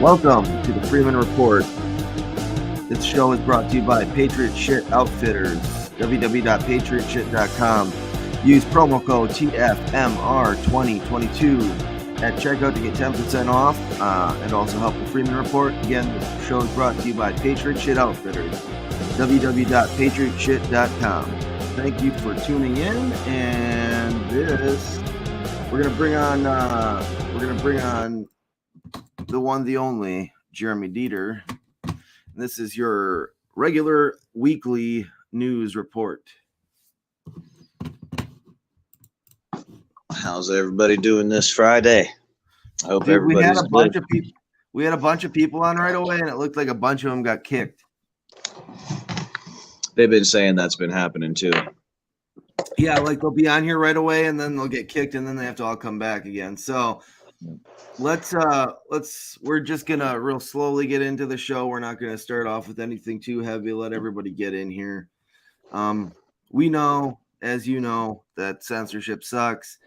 Welcome to the Freeman Report. This show is brought to you by Patriot Shit Outfitters, www.patriotshit.com. Use promo code TFMR2022 at checkout to get 10% off and also help the Freeman Report. Again, the show is brought to you by Patriot Shit Outfitters, www.patriotshit.com. Thank you for tuning in, and we're gonna bring on the one, the only Jeremy Deeter. This is your regular weekly news report. How's everybody doing this Friday? I hope everybody's we had a bunch good. of people. We had a bunch of people on right away, and it looked like a bunch of them got kicked. They've been saying that's been happening too. Yeah, like they'll be on here right away, and then they'll get kicked, and then they have to all come back again. So we're just gonna real slowly get into the show. We're not gonna start off with anything too heavy. Let everybody get in here. We know, as you know, that censorship sucks,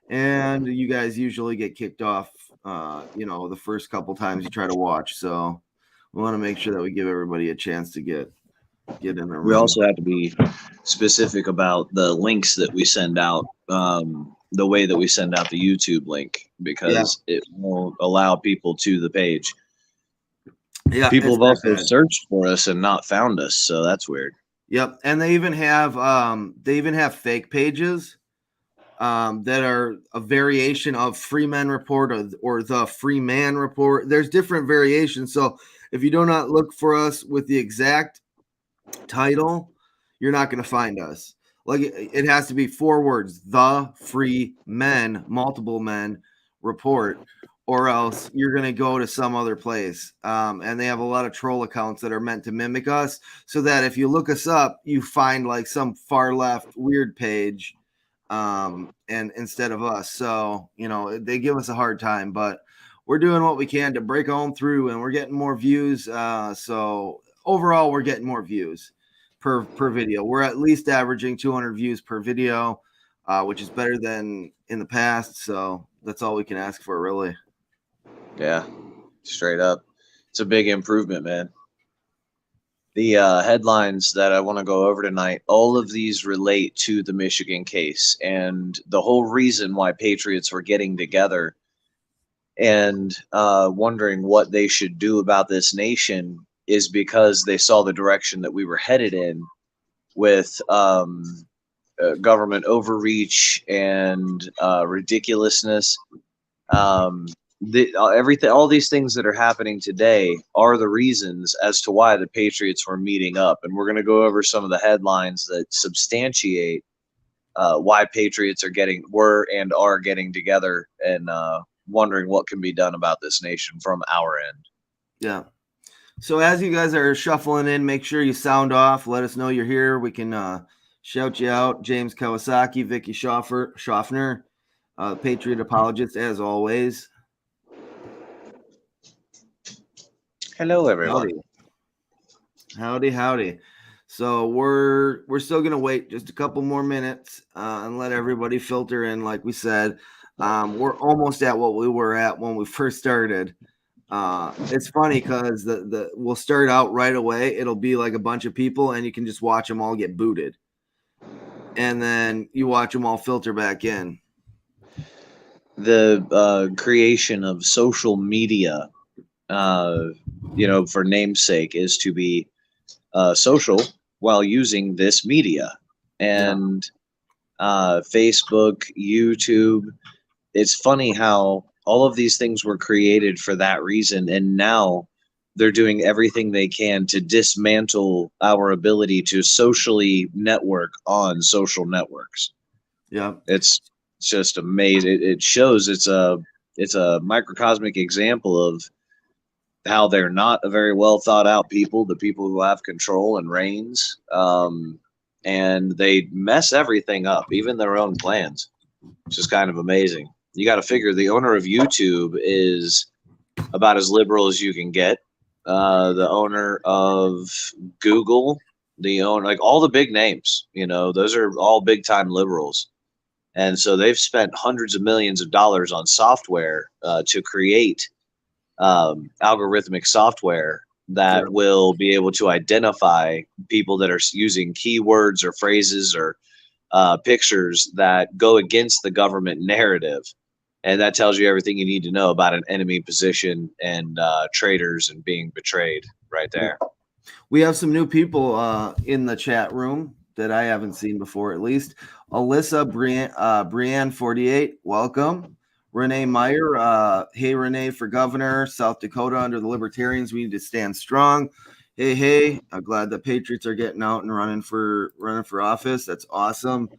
and you guys usually get kicked off the first couple times you try to watch. So we want to make sure that we give everybody a chance to get in the room. We also have to be specific about the links that we send out, the way that we send out the YouTube link, because it won't allow people to the page. Yeah, people have also searched for us and not found us, so that's weird. Yep, and they even have fake pages that are a variation of Freeman Report or the Freeman Report. There's different variations, so if you do not look for us with the exact title, you're not going to find us. Like it has to be 4 words: the Free Men, multiple men report, or else you're going to go to some other place. And they have a lot of troll accounts that are meant to mimic us, so that if you look us up, you find like some far left weird page, and instead of us. So they give us a hard time, but we're doing what we can to break on through, and we're getting more views. So overall, we're getting more views per video. We're at least averaging 200 views per video, which is better than in the past. So that's all we can ask for, really. Yeah, straight up. It's a big improvement, man. The headlines that I want to go over tonight, all of these relate to the Michigan case, and the whole reason why patriots were getting together and wondering what they should do about this nation is because they saw the direction that we were headed in with government overreach and ridiculousness. All these things that are happening today are the reasons as to why the patriots were meeting up. And we're going to go over some of the headlines that substantiate why patriots are getting together and wondering what can be done about this nation from our end. Yeah. So as you guys are shuffling in, make sure you sound off. Let us know you're here. We can shout you out. James Kawasaki, Vicky Schaffner, Patriot apologist, as always. Hello, everyone. Howdy. So we're still gonna wait just a couple more minutes and let everybody filter in. Like we said, we're almost at what we were at when we first started. It's funny because we'll start out right away. It'll be like a bunch of people, and you can just watch them all get booted, and then you watch them all filter back in. The creation of social media, for namesake, is to be social while using this media, and Facebook, YouTube. It's funny how all of these things were created for that reason, and now they're doing everything they can to dismantle our ability to socially network on social networks. Yeah, it's just amazing. It shows it's a microcosmic example of how they're not a very well thought out people, the people who have control and reins, and they mess everything up, even their own plans, which is kind of amazing. You got to figure the owner of YouTube is about as liberal as you can get. The owner of Google, like all the big names, those are all big time liberals. And so they've spent hundreds of millions of dollars on software to create algorithmic software that will be able to identify people that are using keywords or phrases or pictures that go against the government narrative. And that tells you everything you need to know about an enemy position and traitors and being betrayed right there. We have some new people in the chat room that I haven't seen before, at least. Alyssa Brienne 48, welcome. Renee Meyer, hey Renee for governor, South Dakota under the Libertarians. We need to stand strong. Hey, I'm glad the Patriots are getting out and running for office. That's awesome.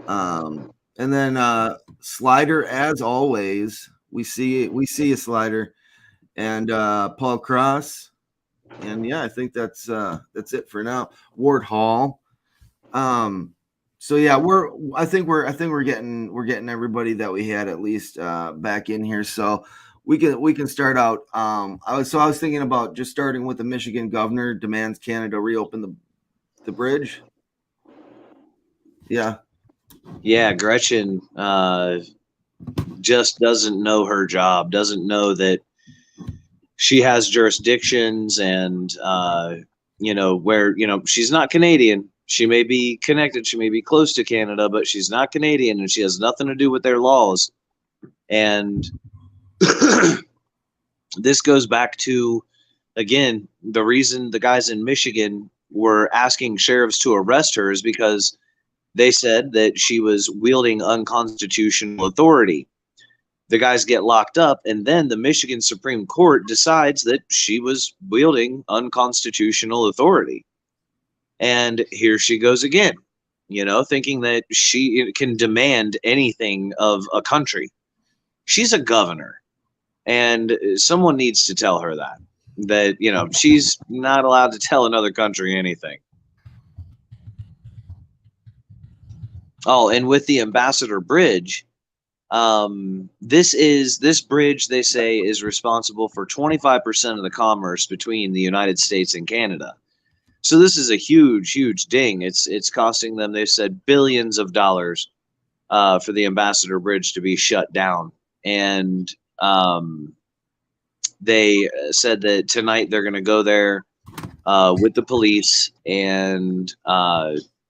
And then Slider, as always, we see a Slider, and Paul Cross. And yeah, I think that's it for now. Ward Hall. So yeah, I think we're getting everybody that we had at least back in here. So we can start out. I was thinking about just starting with the Michigan governor demands Canada reopen the bridge. Yeah. Yeah, Gretchen just doesn't know her job, doesn't know that she has jurisdictions and where she's not Canadian. She may be connected, she may be close to Canada, but she's not Canadian and she has nothing to do with their laws. And this goes back to, again, the reason the guys in Michigan were asking sheriffs to arrest her is because they said that she was wielding unconstitutional authority. The guys get locked up, and then the Michigan Supreme Court decides that she was wielding unconstitutional authority. And here she goes again, thinking that she can demand anything of a country. She's a governor, and someone needs to tell her that she's not allowed to tell another country anything. Oh, and with the Ambassador Bridge, this bridge, they say, is responsible for 25% of the commerce between the United States and Canada. So this is a huge, huge ding. It's costing them, they said, billions of dollars for the Ambassador Bridge to be shut down. And they said that tonight they're going to go there with the police and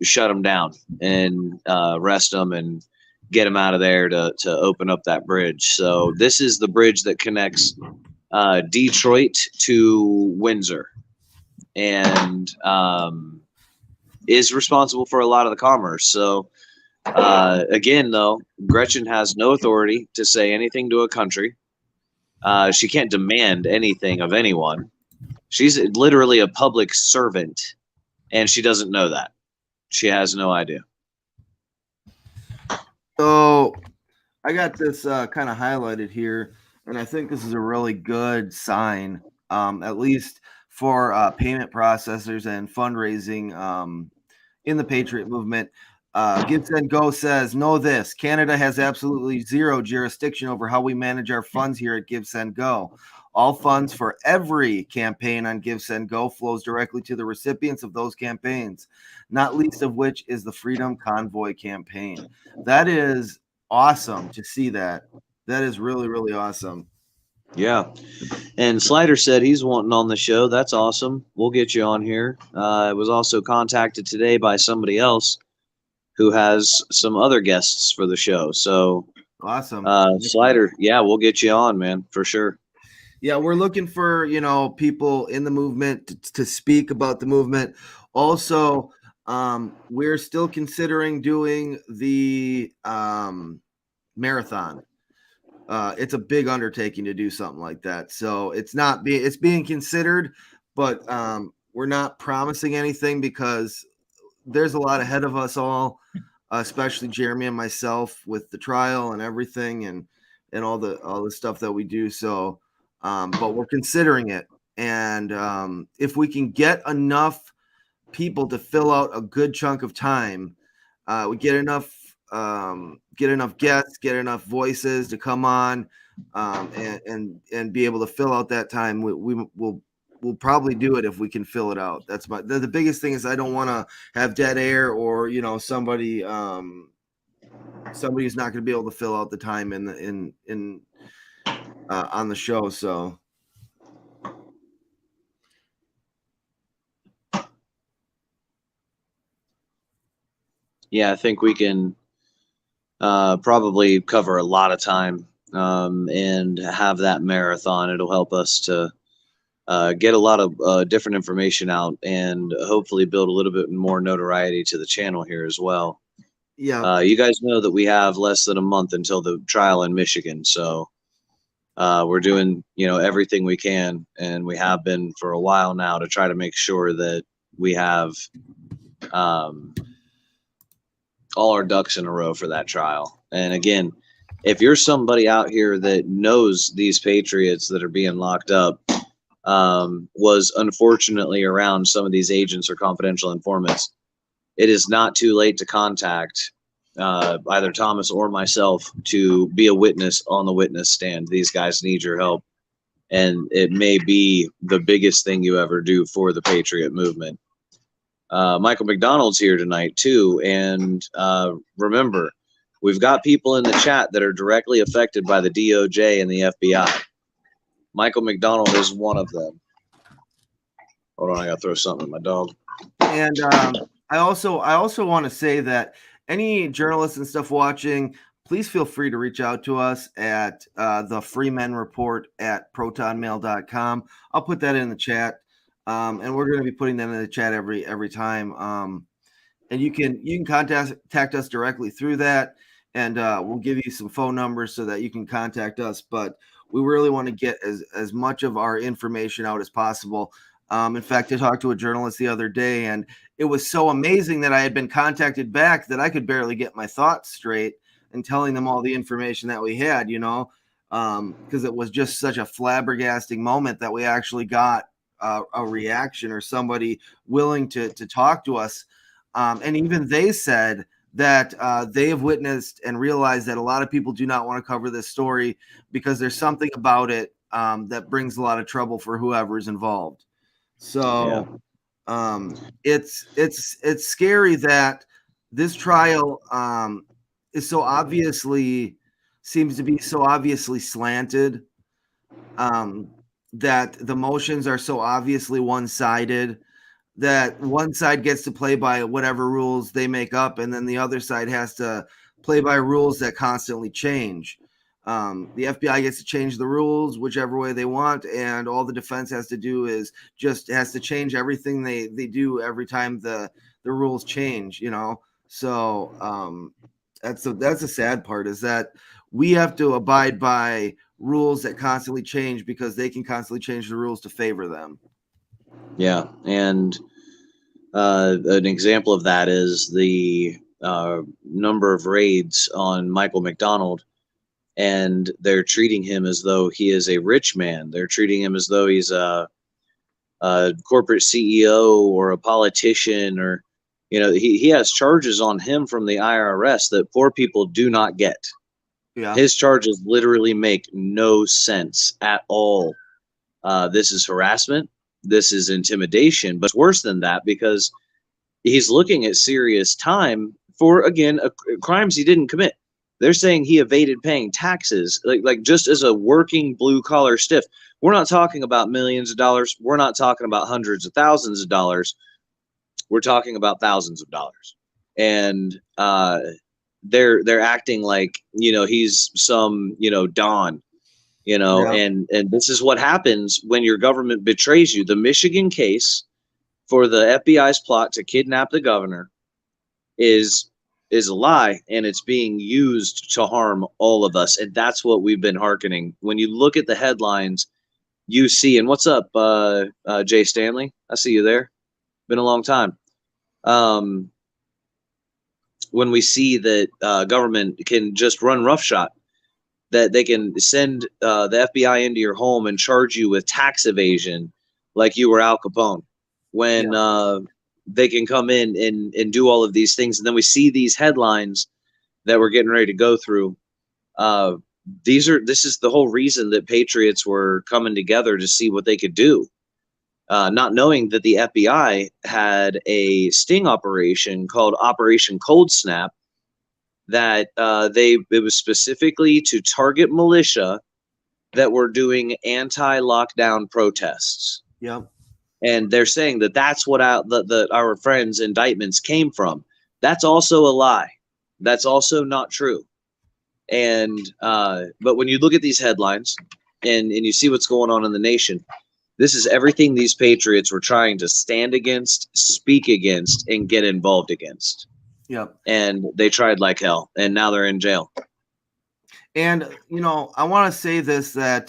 shut them down and arrest them and get them out of there to open up that bridge. So this is the bridge that connects Detroit to Windsor and is responsible for a lot of the commerce. So again, though, Gretchen has no authority to say anything to a country. She can't demand anything of anyone. She's literally a public servant, and she doesn't know that. She has no idea. So I got this kind of highlighted here, and I think this is a really good sign, at least for payment processors and fundraising in the Patriot movement. GiveSendGo says, know this, Canada has absolutely zero jurisdiction over how we manage our funds here at GiveSendGo. All funds for every campaign on GiveSendGo flows directly to the recipients of those campaigns, not least of which is the Freedom Convoy campaign. That is awesome to see that. That is really, really awesome. Yeah. And Slider said he's wanting on the show. That's awesome. We'll get you on here. I was also contacted today by somebody else who has some other guests for the show. So awesome. Slider, yeah, we'll get you on, man, for sure. Yeah, we're looking for, people in the movement to speak about the movement. Also, we're still considering doing the marathon. It's a big undertaking to do something like that. So it's being considered, but we're not promising anything because there's a lot ahead of us all, especially Jeremy and myself with the trial and everything and all the stuff that we do. So but we're considering it. And if we can get enough people to fill out a good chunk of time, we get enough guests, get enough voices to come on, and be able to fill out that time. We'll probably do it if we can fill it out. That's the biggest thing is I don't want to have dead air or somebody somebody's not going to be able to fill out the time in on the show. So Yeah, I think we can probably cover a lot of time and have that marathon. It'll help us to get a lot of different information out and hopefully build a little bit more notoriety to the channel here as well. Yeah. You guys know that we have less than a month until the trial in Michigan, so we're doing everything we can, and we have been for a while now, to try to make sure that we have all our ducks in a row for that trial. And again, if you're somebody out here that knows these patriots that are being locked up, was unfortunately around some of these agents or confidential informants, it is not too late to contact either Thomas or myself to be a witness on the witness stand. These guys need your help, and it may be the biggest thing you ever do for the Patriot movement. Michael McDonald's here tonight too, and remember, we've got people in the chat that are directly affected by the DOJ and the FBI. Michael McDonald is one of them. Hold on, I gotta throw something at my dog. And I also want to say that any journalists and stuff watching, please feel free to reach out to us at the Freemen Report at protonmail.com. I'll put that in the chat, and we're going to be putting that in the chat every time. And you can contact us directly through that, and we'll give you some phone numbers so that you can contact us. But we really want to get as much of our information out as possible. In fact, I talked to a journalist the other day, and it was so amazing that I had been contacted back that I could barely get my thoughts straight and telling them all the information that we had, because it was just such a flabbergasting moment that we actually got a reaction or somebody willing to talk to us. And even they said that they have witnessed and realized that a lot of people do not want to cover this story because there's something about it that brings a lot of trouble for whoever's involved. So it's scary that this trial is seems to be so obviously slanted, that the motions are so obviously one-sided, that one side gets to play by whatever rules they make up, and then the other side has to play by rules that constantly change. The FBI gets to change the rules whichever way they want, and all the defense has to do is has to change everything they do every time the rules change, So that's the sad part, is that we have to abide by rules that constantly change because they can constantly change the rules to favor them. Yeah, and an example of that is the number of raids on Michael McDonald, and they're treating him as though he is a rich man. They're treating him as though he's a corporate CEO or a politician, or he has charges on him from the IRS that poor people do not get. Yeah, his charges literally make no sense at all. This is harassment. This is intimidation, but it's worse than that because he's looking at serious time for, again, crimes he didn't commit. They're saying he evaded paying taxes, like just as a working blue collar stiff. We're not talking about millions of dollars. We're not talking about hundreds of thousands of dollars. We're talking about thousands of dollars. And they're acting like, he's some, Don. Yeah. And this is what happens when your government betrays you. The Michigan case for the FBI's plot to kidnap the governor is a lie, and it's being used to harm all of us. And that's what we've been hearkening. When you look at the headlines, you see, and what's up, Jay Stanley? I see you there. Been a long time. When we see that government can just run roughshod, that they can send the FBI into your home and charge you with tax evasion like you were Al Capone, when they can come in and do all of these things. And then we see these headlines that we're getting ready to go through. This is the whole reason that patriots were coming together to see what they could do, not knowing that the FBI had a sting operation called Operation Cold Snap, that it was specifically to target militia that were doing anti-lockdown protests. Yep. And they're saying that that's what our friends' indictments came from. That's also a lie. That's also not true. And but when you look at these headlines and you see what's going on in the nation, this is everything these patriots were trying to stand against, speak against, and get involved against. Yep. And they tried like hell, and now they're in jail. And I want to say this, that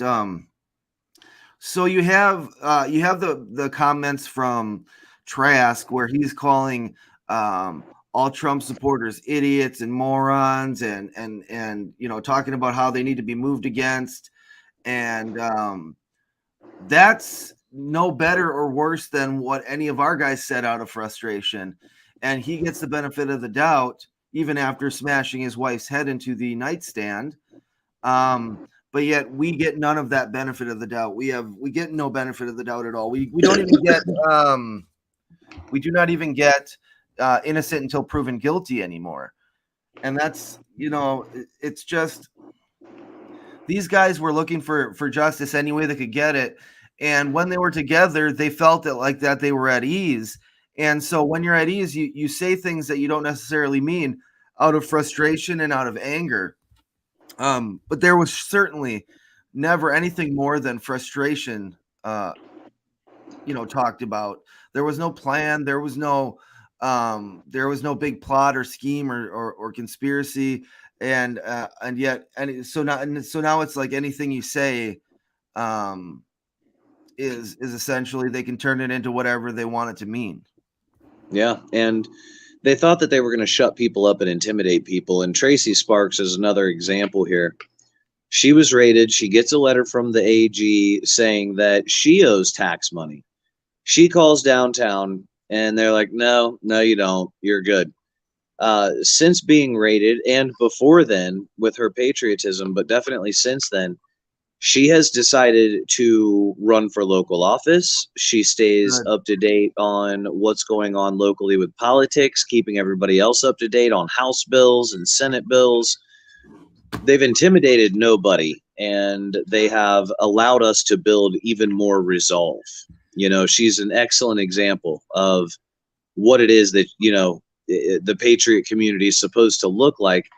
so you have the comments from Trask where he's calling all Trump supporters idiots and morons, and talking about how they need to be moved against, and that's no better or worse than what any of our guys said out of frustration. And he gets the benefit of the doubt even after smashing his wife's head into the nightstand. But yet we get none of that benefit of the doubt. We get no benefit of the doubt at all. We don't even get we do not even get innocent until proven guilty anymore. And that's, it's just, these guys were looking for justice any way they could get it. And when they were together, they felt that like that they were at ease. And so when you're at ease, you say things that you don't necessarily mean out of frustration and out of anger. But there was certainly never anything more than frustration, talked about. There was no plan. There was no big plot or scheme or conspiracy. And so now it's like anything you say, is essentially they can turn it into whatever they want it to mean. Yeah. And they thought that they were going to shut people up and intimidate people. And Tracy Sparks is another example here. She was raided. She gets a letter from the AG saying that she owes tax money. She calls downtown and they're like, no, you don't. You're good. Since being raided and before then with her patriotism, but definitely since then, she has decided to run for local office. She stays up to date on what's going on locally with politics, keeping everybody else up to date on House bills and Senate bills. They've intimidated nobody, and they have allowed us to build even more resolve. She's an excellent example of what it is that, the patriot community is supposed to look like,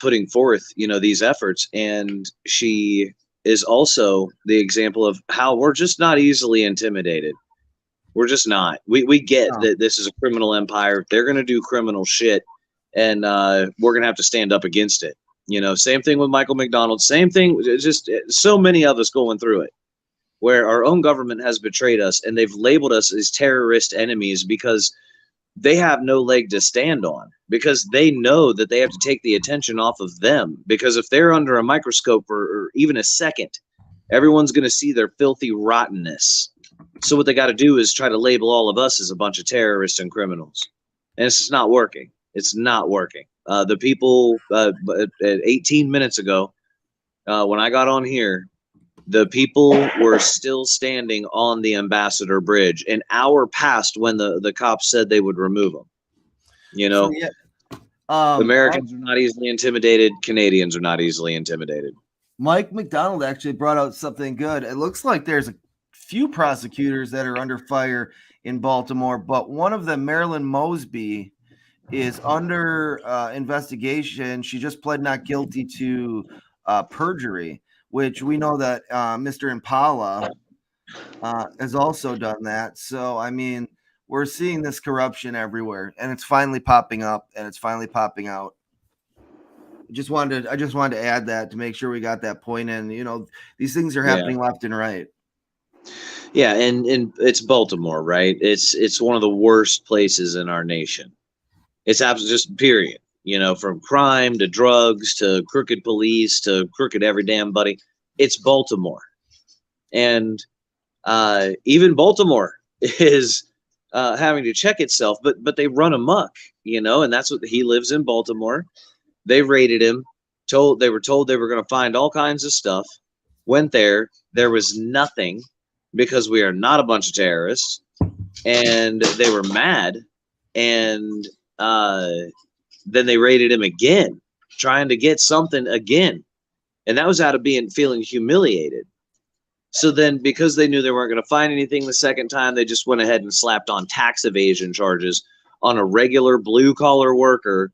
putting forth, these efforts. And she is also the example of how we're just not easily intimidated. We're just not. We get that this is a criminal empire. They're going to do criminal shit, and we're going to have to stand up against it. Same thing with Michael McDonald. Same thing, just so many of us going through it, where our own government has betrayed us, and they've labeled us as terrorist enemies because they have no leg to stand on, because they know that they have to take the attention off of them. Because if they're under a microscope or even a second, everyone's going to see their filthy rottenness. So what they got to do is try to label all of us as a bunch of terrorists and criminals. And it's just not working. It's not working. The people 18 minutes ago, when I got on here, the people were still standing on the Ambassador Bridge an hour past when the cops said they would remove them. So, yeah. Americans are not easily intimidated. Canadians are not easily intimidated. Mike McDonald actually brought out something good. It looks like there's a few prosecutors that are under fire in Baltimore, but one of them, Marilyn Mosby, is under investigation. She just pled not guilty to perjury, which we know that Mr. Impala has also done that. So, I mean, we're seeing this corruption everywhere, and it's finally popping up, and it's finally popping out. I just wanted to add that to make sure we got that point in. These things are happening left and right. Yeah, and it's Baltimore, right? It's one of the worst places in our nation. It's absolutely just period. From crime to drugs to crooked police to crooked every damn buddy. It's Baltimore. And even Baltimore is having to check itself, but they run amok, and that's what he lives in Baltimore. They raided him, they were told they were going to find all kinds of stuff, went there was nothing because we are not a bunch of terrorists, and they were mad, and then they raided him again, trying to get something again. And that was out of feeling humiliated. So then, because they knew they weren't going to find anything the second time, they just went ahead and slapped on tax evasion charges on a regular blue collar worker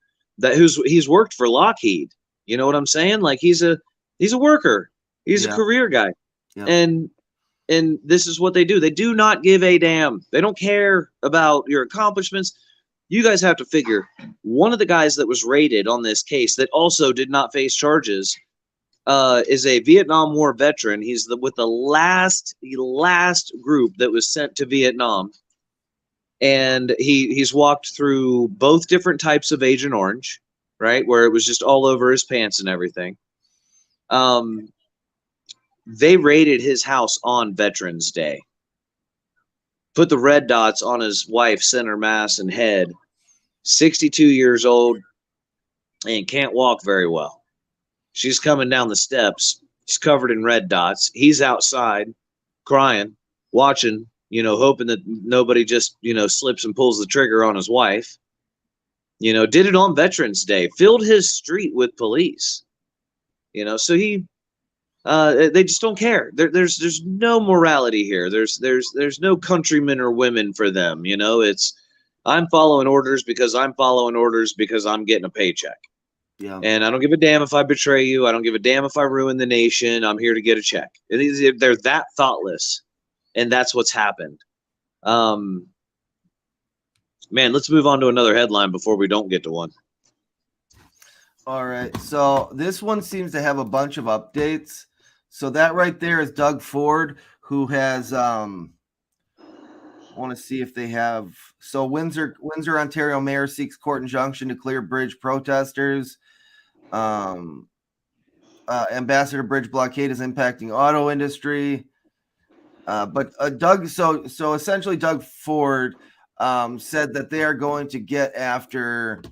he's worked for Lockheed. You know what I'm saying? Like he's a worker. He's a career guy. Yeah. And this is what they do. They do not give a damn. They don't care about your accomplishments. You guys have to figure, one of the guys that was raided on this case that also did not face charges is a Vietnam War veteran. He's with the last group that was sent to Vietnam. And he's walked through both different types of Agent Orange, right? Where it was just all over his pants and everything. They raided his house on Veterans Day. Put the red dots on his wife, center mass and head. 62 years old and can't walk very well. She's coming down the steps. She's covered in red dots. He's outside crying, watching, hoping that nobody just, slips and pulls the trigger on his wife. Did it on Veterans Day, filled his street with police. So they just don't care. There's no morality here. There's no countrymen or women for them. It's I'm following orders because I'm following orders because I'm getting a paycheck. Yeah. And I don't give a damn if I betray you. I don't give a damn if I ruin the nation. I'm here to get a check. They're that thoughtless, and that's what's happened. Man, let's move on to another headline before we don't get to one. All right. So this one seems to have a bunch of updates. So that right there is Doug Ford, who has I want to see if they have. So Windsor, Ontario mayor seeks court injunction to clear bridge protesters. Ambassador Bridge blockade is impacting auto industry. But Doug, so essentially Doug Ford said that they are going to get after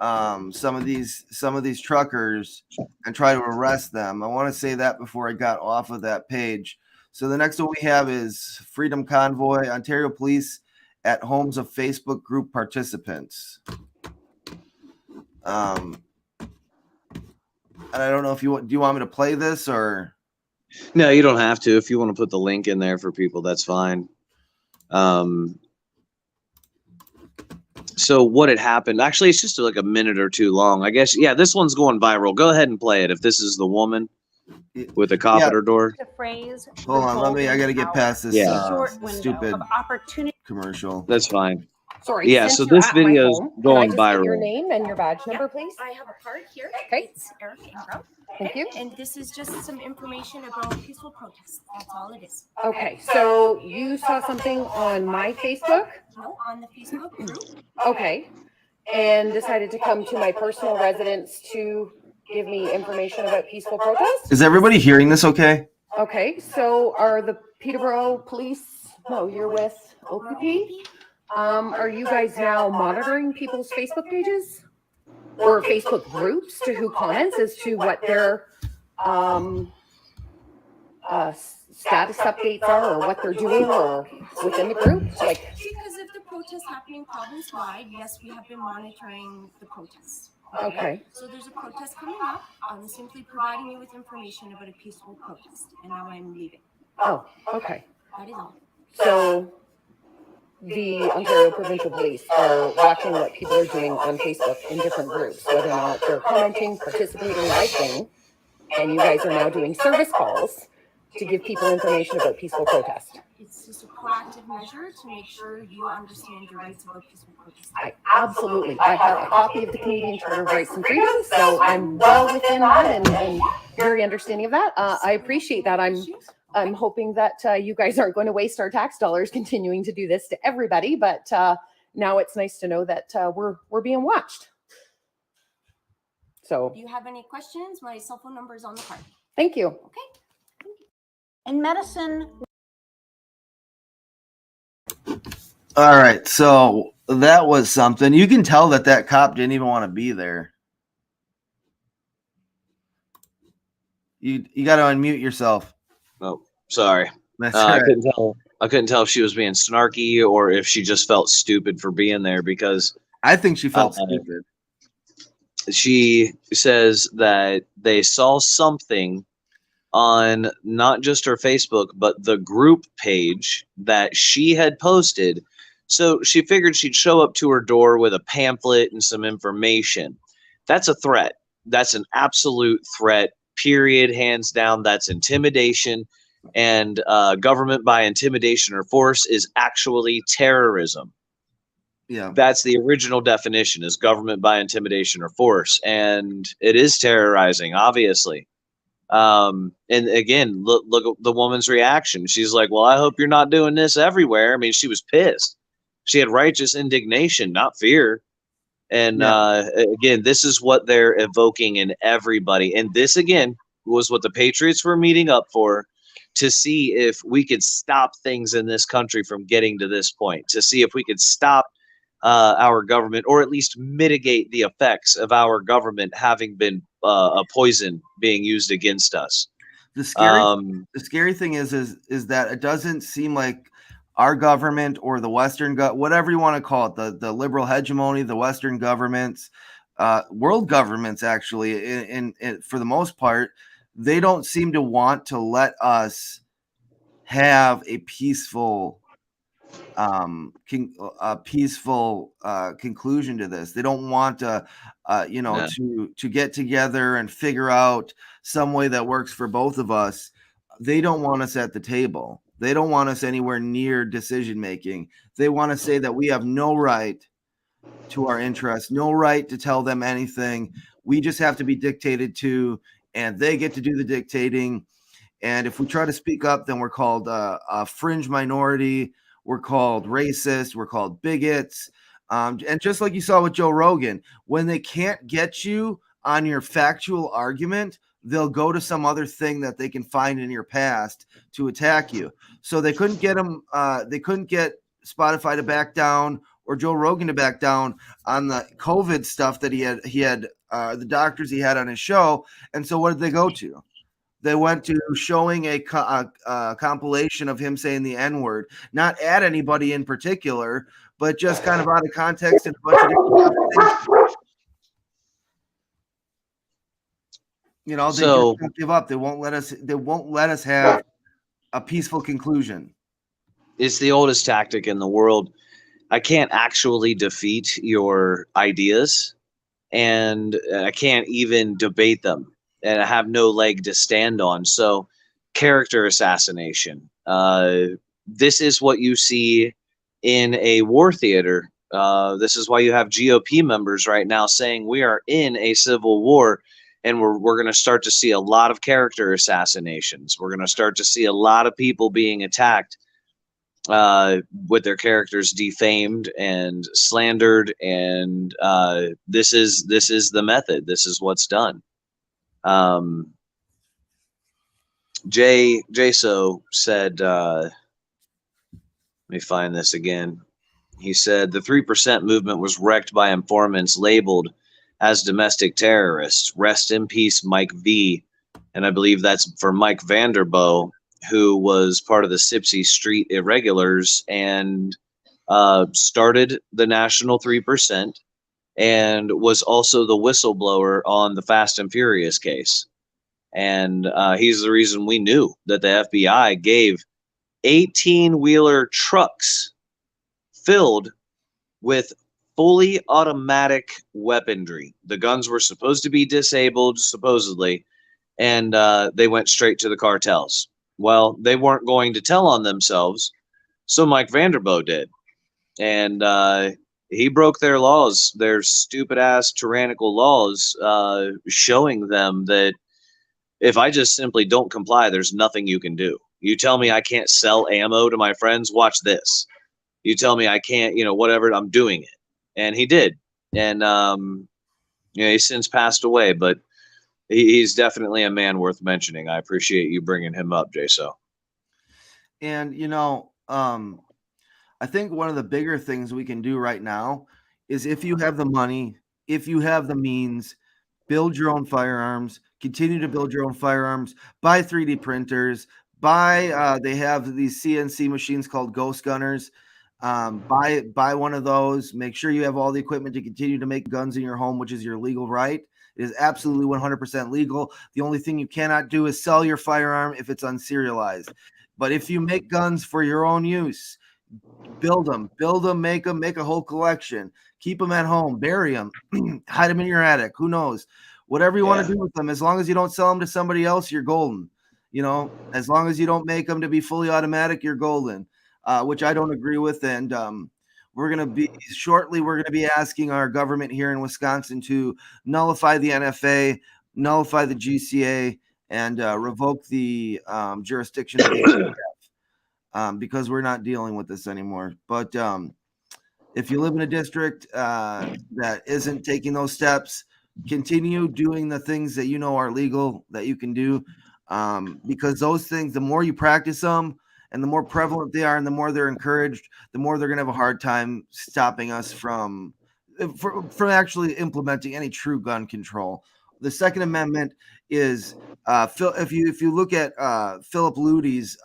some of these truckers and try to arrest them. I want to say that before I got off of that page. So the next one we have is Freedom Convoy, Ontario Police at homes of Facebook group participants. And I don't know if do you want me to play this or? No, you don't have to. If you want to put the link in there for people, that's fine. So what had happened, actually, it's just like a minute or two long. I guess, yeah, this one's going viral. Go ahead and play it if this is the woman with the cop at her door. Hold on, I got to get past this stupid opportunity commercial. That's fine. Sorry. Yeah, so this video is going viral. Your name and your badge number, please. I have a card here. Okay. It's Eric Ingram. Thank you. And this is just some information about peaceful protests. That's all it is. Okay, so you saw something on my Facebook? No, on the Facebook group. Okay. And decided to come to my personal residence to give me information about peaceful protests? Is everybody hearing this okay? Okay, so are the Peterborough Police, no, you're with OPP? Are you guys now monitoring people's Facebook pages? Or Facebook groups to who comments as to what their status updates are or what they're doing or within the group? Like, Because of the protests happening province-wide, yes, we have been monitoring the protests. okay. So there's a protest coming up. I'm simply providing you with information about a peaceful protest. And now I'm leaving. Oh, okay. That is all. So the Ontario Provincial Police are watching what people are doing on Facebook in different groups, whether or not they're commenting, participating, liking, and you guys are now doing service calls to give people information about peaceful protest. It's just a proactive measure to make sure you understand your rights about peaceful protest. I have a copy of the Canadian Charter of Rights and Freedoms, so I'm well within that and very understanding of that. I appreciate that. I'm hoping that you guys aren't going to waste our tax dollars continuing to do this to everybody, but now it's nice to know that we're being watched. So, If you have any questions, my cell phone number is on the card. thank you. Okay. In medicine, All right, so that was something. You can tell that cop didn't even want to be there. You got to unmute yourself. Oh, sorry. That's I right. couldn't tell if she was being snarky or if she just felt stupid for being there because I think she felt stupid. She says that they saw something on not just her Facebook, but the group page that she had posted So she figured she'd show up to her door with a pamphlet and some information. That's a threat. That's an absolute threat, period, hands down. That's intimidation. And government by intimidation or force is actually terrorism. Yeah. That's the original definition, is government by intimidation or force. And it is terrorizing, obviously. And again, look at the woman's reaction. She's like, well, I hope you're not doing this everywhere. I mean, she was pissed. She had righteous indignation, not fear. And again, this is what they're evoking in everybody. And this, again, was what the Patriots were meeting up for, to see if we could stop things in this country from getting to this point, to see if we could stop our government, or at least mitigate the effects of our government having been a poison being used against us. The scary thing is that it doesn't seem like our government or the Western whatever you want to call it, the liberal hegemony, the Western governments, world governments, actually, in for the most part, they don't seem to want to let us have a peaceful conclusion to this. They don't want to to get together and figure out some way that works for both of us. They don't want us at the table. They don't want us anywhere near decision making. They want to say that we have no right to our interests, no right to tell them anything. We just have to be dictated to, and they get to do the dictating. And if we try to speak up, then we're called a fringe minority. We're called racist. We're called bigots. And just like you saw with Joe Rogan, when they can't get you on your factual argument, they'll go to some other thing that they can find in your past to attack you. So they couldn't get him. They couldn't get Spotify to back down or Joe Rogan to back down on the COVID stuff that he had the doctors he had on his show. And so what did they go to? They went to showing a compilation of him saying the N-word, not at anybody in particular, but just kind of out of context and a bunch of different conversations. You know, they just won't give up. They won't let us have a peaceful conclusion. It's the oldest tactic in the world. I can't actually defeat your ideas, and I can't even debate them, and I have no leg to stand on. So character assassination. This is what you see in a war theater. This is why you have GOP members right now saying we are in a civil war, and we're going to start to see a lot of character assassinations. We're going to start to see a lot of people being attacked with their characters defamed and slandered, and this is the method. This is what's done. Jaso said, let me find this again. He said the 3% movement was wrecked by informants labeled as domestic terrorists. Rest in peace, Mike V. And I believe that's for Mike Vanderboe, who was part of the Sipsey Street Irregulars and started the National 3%. And was also the whistleblower on the Fast and Furious case. And he's the reason we knew that the FBI gave 18-wheeler trucks filled with fully automatic weaponry. The guns were supposed to be disabled, supposedly, and they went straight to the cartels. Well, they weren't going to tell on themselves, so Mike Vanderboe did. And he broke their laws, their stupid-ass tyrannical laws, showing them that if I just simply don't comply, there's nothing you can do. You tell me I can't sell ammo to my friends, watch this. You tell me I can't, whatever, I'm doing it. And he did. And, he's since passed away, but he's definitely a man worth mentioning. I appreciate you bringing him up, Jaso. And, I think one of the bigger things we can do right now is, if you have the money, if you have the means, build your own firearms, continue to build your own firearms, buy 3D printers, they have these CNC machines called ghost gunners. Buy one of those, make sure you have all the equipment to continue to make guns in your home, which is your legal right. It is absolutely 100% legal. The only thing you cannot do is sell your firearm if it's unserialized. But if you make guns for your own use, build them, make a whole collection, keep them at home, bury them, hide them in your attic. Who knows? Whatever you want to do with them, as long as you don't sell them to somebody else, you're golden. You know, as long as you don't make them to be fully automatic, you're golden, which I don't agree with. And we're going to be asking our government here in Wisconsin to nullify the NFA, nullify the GCA, and revoke the jurisdiction of the ATF, because we're not dealing with this anymore. But if you live in a district that isn't taking those steps, continue doing the things that you know are legal that you can do, because those things, the more you practice them and the more prevalent they are and the more they're encouraged, the more they're going to have a hard time stopping us from actually implementing any true gun control. The Second Amendment is if you look at Philip Ludi's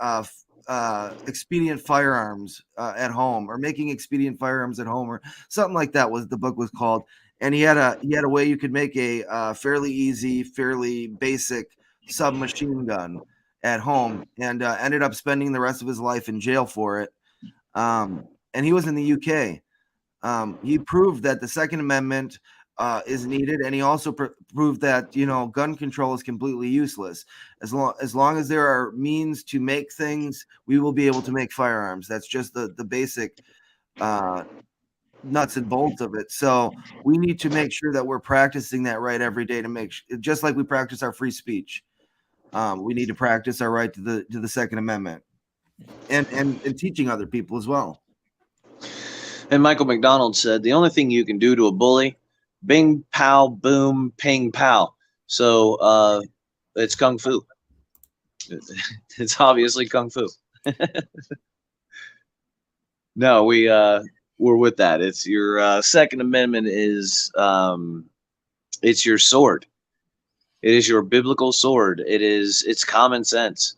expedient firearms at home, or making expedient firearms at home, or something like that was the book was called. And he had a way you could make a fairly easy, fairly basic submachine gun at home, and ended up spending the rest of his life in jail for it. And he was in the UK. He proved that the Second Amendment is needed, and he also proved that, you know, gun control is completely useless. As long as there are means to make things, we will be able to make firearms. That's just the basic nuts and bolts of it. So we need to make sure that we're practicing that right every day, to just like we practice our free speech. We need to practice our right to the Second Amendment, and teaching other people as well. And Michael McDonald said, the only thing you can do to a bully, bing, pow, boom, ping, pow. So it's Kung Fu. It's obviously Kung Fu. No, we're with that. It's your Second Amendment is it's your sword. It is your biblical sword. It's common sense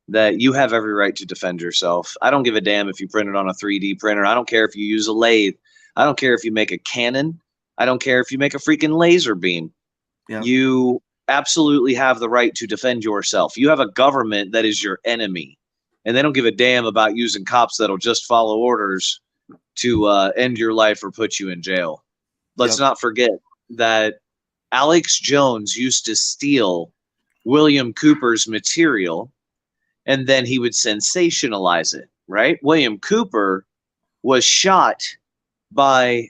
that you have every right to defend yourself. I don't give a damn if you print it on a 3D printer. I don't care if you use a lathe. I don't care if you make a cannon. I don't care if you make a freaking laser beam. Yeah. You absolutely have the right to defend yourself. You have a government that is your enemy, and they don't give a damn about using cops that'll just follow orders to end your life or put you in jail. Let's not forget that Alex Jones used to steal William Cooper's material, and then he would sensationalize it, right? William Cooper was shot by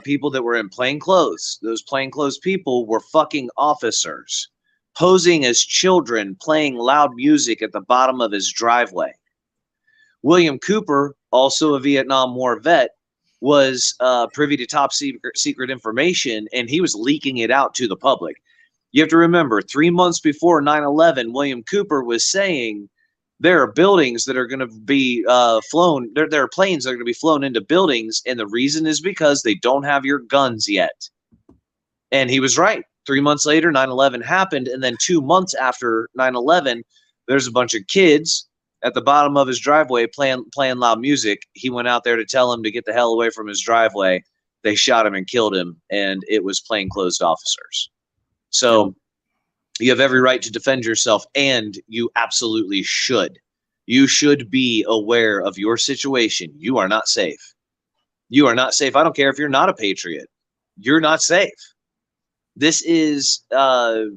people that were in plain clothes. Those plainclothes people were fucking officers, posing as children, playing loud music at the bottom of his driveway. William Cooper, also a Vietnam War vet, was privy to top secret information, and he was leaking it out to the public. You have to remember, 3 months before 9/11, William Cooper was saying there are buildings that are going to be flown. There are planes that are going to be flown into buildings, and the reason is because they don't have your guns yet. And he was right. 3 months later, 9/11 happened, and then 2 months after 9/11, there's a bunch of kids at the bottom of his driveway playing loud music. He went out there to tell him to get the hell away from his driveway. They shot him and killed him, and it was plainclothes officers. So you have every right to defend yourself, and you absolutely should. You should be aware of your situation. You are not safe. You are not safe. I don't care if you're not a patriot. You're not safe. This is a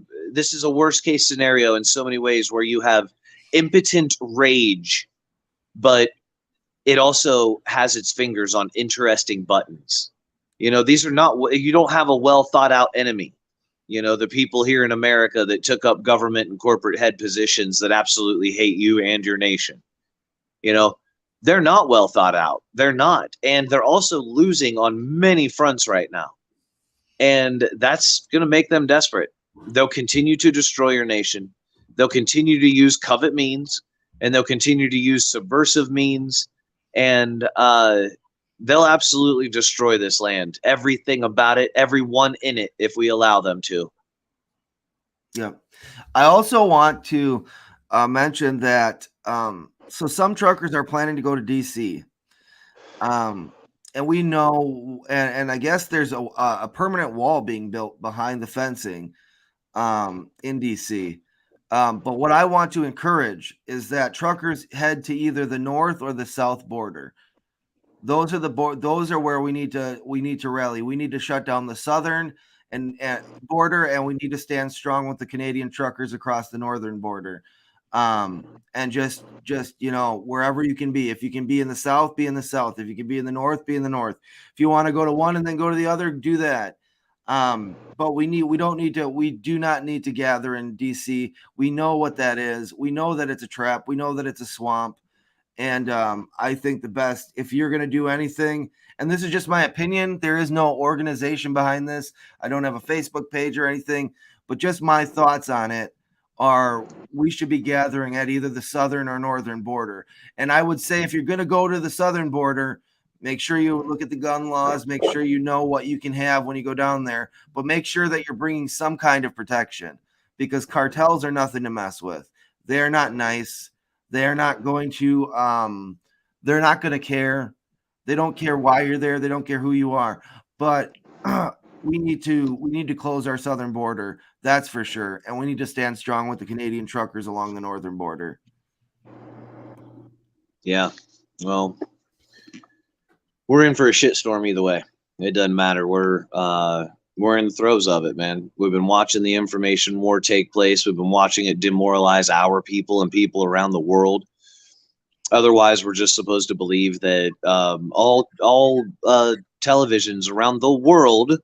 worst case scenario in so many ways, where you have impotent rage, but it also has its fingers on interesting buttons. You know, these are not, you don't have a well thought out enemy. You know, the people here in America that took up government and corporate head positions that absolutely hate you and your nation. You know, they're not well thought out. They're not. And they're also losing on many fronts right now. And that's going to make them desperate. They'll continue to destroy your nation. They'll continue to use covert means, and they'll continue to use subversive means, and they'll absolutely destroy this land, everything about it, everyone in it, if we allow them to. Yeah. I also want to mention that so some truckers are planning to go to DC. And we know, and I guess there's a permanent wall being built behind the fencing in DC. But what I want to encourage is that truckers head to either the north or the south border. Those are those are where we need to rally. We need to shut down the southern and border, and we need to stand strong with the Canadian truckers across the northern border. And just wherever you can be. If you can be in the south, be in the south. If you can be in the north, be in the north. If you want to go to one and then go to the other, do that. But we do not need to gather in DC. We know what that is. We know that it's a trap. We know that it's a swamp. And I think the best, if you're going to do anything, and this is just my opinion, there is no organization behind this. I don't have a Facebook page or anything, but just my thoughts on it are we should be gathering at either the southern or northern border. And I would say if you're going to go to the southern border, make sure you look at the gun laws, make sure you know what you can have when you go down there, but make sure that you're bringing some kind of protection, because cartels are nothing to mess with. They're not nice. They're not going to they're not going to care. They don't care why you're there. They don't care who you are. But we need to close our southern border. That's for sure. And we need to stand strong with the Canadian truckers along the northern border. Yeah. Well, we're in for a shitstorm either way. It doesn't matter. We're in the throes of it, man. We've been watching the information war take place. We've been watching it demoralize our people and people around the world. Otherwise, we're just supposed to believe that all televisions around the world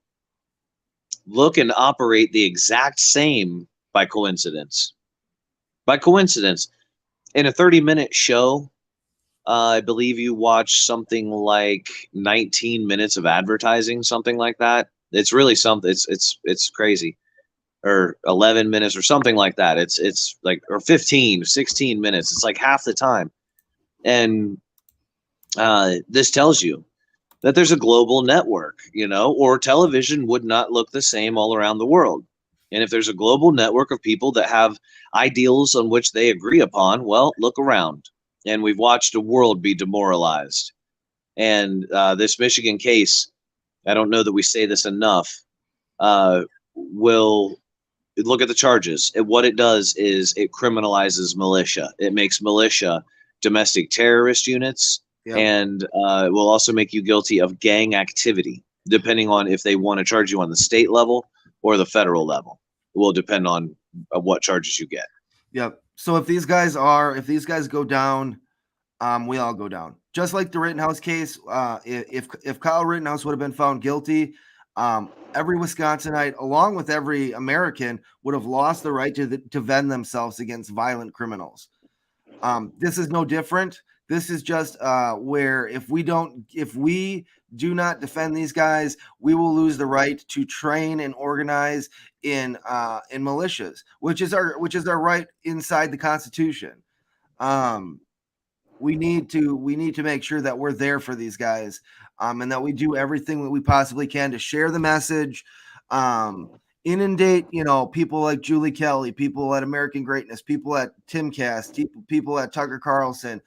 look and operate the exact same by coincidence. By coincidence. In a 30-minute show, I believe you watch something like 19 minutes of advertising, something like that. It's really something. It's crazy. Or 11 minutes or something like that. It's like, or 15, 16 minutes. It's like half the time. And this tells you that there's a global network, or television would not look the same all around the world. And if there's a global network of people that have ideals on which they agree upon, well, look around. And we've watched a world be demoralized. And this Michigan case, I don't know that we say this enough, will look at the charges. What it does is it criminalizes militia. It makes militia domestic terrorist units. Yep. And it will also make you guilty of gang activity, depending on if they want to charge you on the state level or the federal level. It will depend on what charges you get. Yep. So if these guys go down, we all go down. Just like the Rittenhouse case, if Kyle Rittenhouse would have been found guilty, every Wisconsinite, along with every American, would have lost the right to defend themselves against violent criminals. This is no different. This is just where if we do not defend these guys, we will lose the right to train and organize in militias, which is our right inside the Constitution. We need to make sure that we're there for these guys, and that we do everything that we possibly can to share the message, inundate, people like Julie Kelly, people at American Greatness, people at Timcast, people at Tucker Carlson,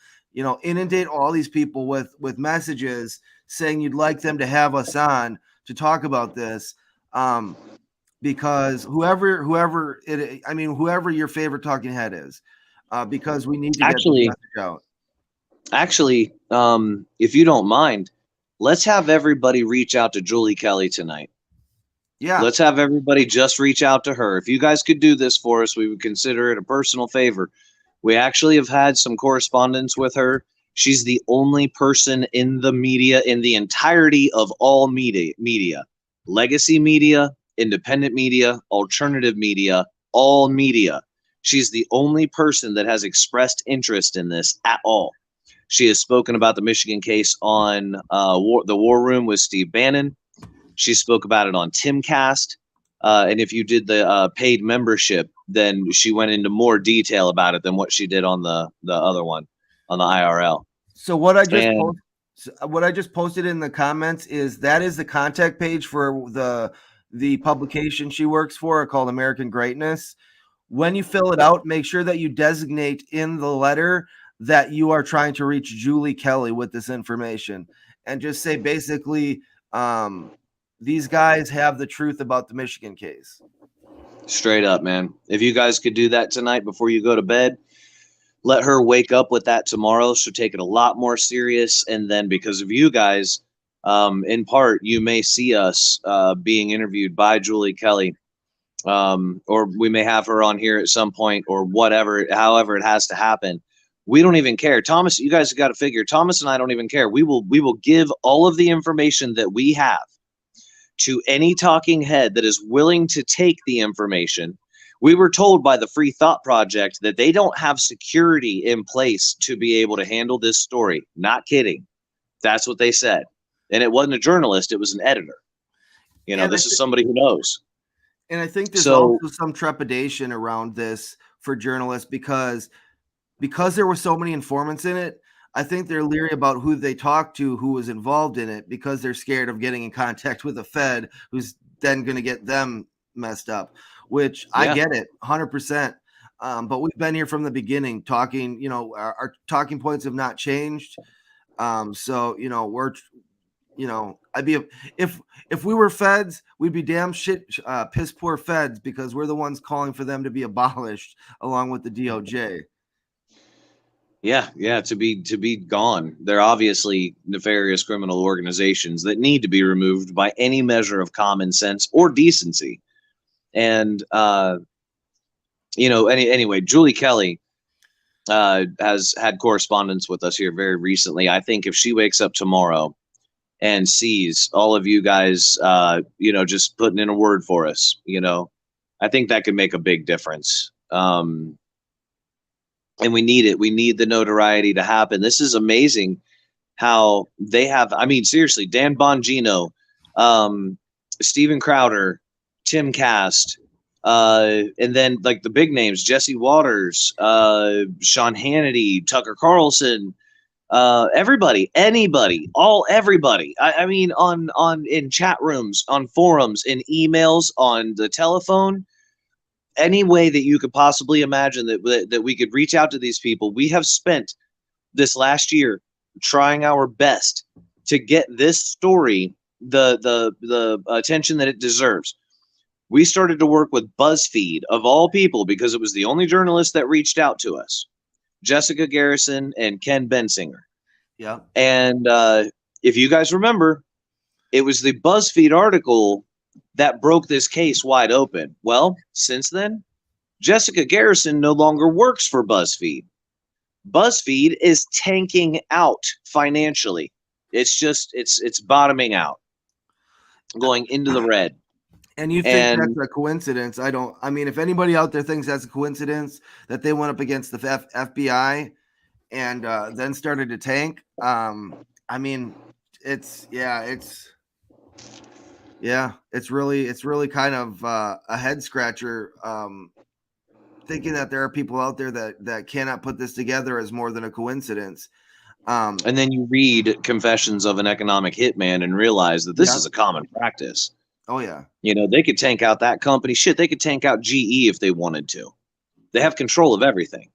inundate all these people with messages saying you'd like them to have us on to talk about this. Because whoever your favorite talking head is, because we need to get the message out. Actually, if you don't mind, let's have everybody reach out to Julie Kelly tonight. Yeah. Let's have everybody just reach out to her. If you guys could do this for us, we would consider it a personal favor. We actually have had some correspondence with her. She's the only person in the media, in the entirety of all media, legacy media, independent media, alternative media, all media. She's the only person that has expressed interest in this at all. She has spoken about the Michigan case on the War Room with Steve Bannon. She spoke about it on Timcast. And if you did the paid membership, then she went into more detail about it than what she did on the other one, on the IRL. So what I just posted in the comments is the contact page for the publication she works for called American Greatness. When you fill it out, make sure that you designate in the letter that you are trying to reach Julie Kelly with this information, and just say basically, these guys have the truth about the Michigan case. Straight up, man. If you guys could do that tonight before you go to bed, let her wake up with that tomorrow. She'll take it a lot more serious. And then because of you guys, in part, you may see us being interviewed by Julie Kelly, or we may have her on here at some point, or whatever, however it has to happen. We don't even care. Thomas, you guys have got to figure, Thomas and I don't even care. We will give all of the information that we have to any talking head that is willing to take the information. We were told by the Free Thought Project that they don't have security in place to be able to handle this story. Not kidding. That's what they said. And it wasn't a journalist, it was an editor. You know, this is somebody who knows. And I think there's also some trepidation around this for journalists because there were so many informants in it. I think they're leery about who they talk to, who was involved in it, because they're scared of getting in contact with a Fed who's then going to get them messed up, which I get it 100%. But we've been here from the beginning talking, you know, our talking points have not changed. So, you know, we're, you know, if we were Feds, we'd be damn shit, piss poor Feds, because we're the ones calling for them to be abolished along with the DOJ. Yeah, to be gone. They're obviously nefarious criminal organizations that need to be removed by any measure of common sense or decency. And you know, anyway, Julie Kelly has had correspondence with us here very recently. I think if she wakes up tomorrow and sees all of you guys, you know, just putting in a word for us, you know, I think that could make a big difference. And we need it. We need the notoriety to happen. This is amazing how they have, I mean, seriously, Dan Bongino, Steven Crowder, Tim Cast, and then like the big names, Jesse Waters, Sean Hannity, Tucker Carlson, everybody, anybody, everybody. I mean, in chat rooms, on forums, in emails, on the telephone, any way that you could possibly imagine that we could reach out to these people. We have spent this last year trying our best to get this story the attention that it deserves. We started to work with BuzzFeed, of all people, because it was the only journalist that reached out to us, Jessica Garrison and Ken Bensinger. Yeah. And if you guys remember, it was the BuzzFeed article that broke this case wide open. Well, since then, Jessica Garrison no longer works for BuzzFeed. BuzzFeed is tanking out financially. It's just, it's bottoming out, going into the red. And you think that's a coincidence? I mean, if anybody out there thinks that's a coincidence that they went up against the FBI and then started to tank, I mean, it's really kind of a head scratcher, thinking that there are people out there that cannot put this together as more than a coincidence. And then you read Confessions of an Economic Hitman and realize that this is a common practice. Oh yeah. You know, they could tank out that company. Shit, they could tank out GE if they wanted to. They have control of everything.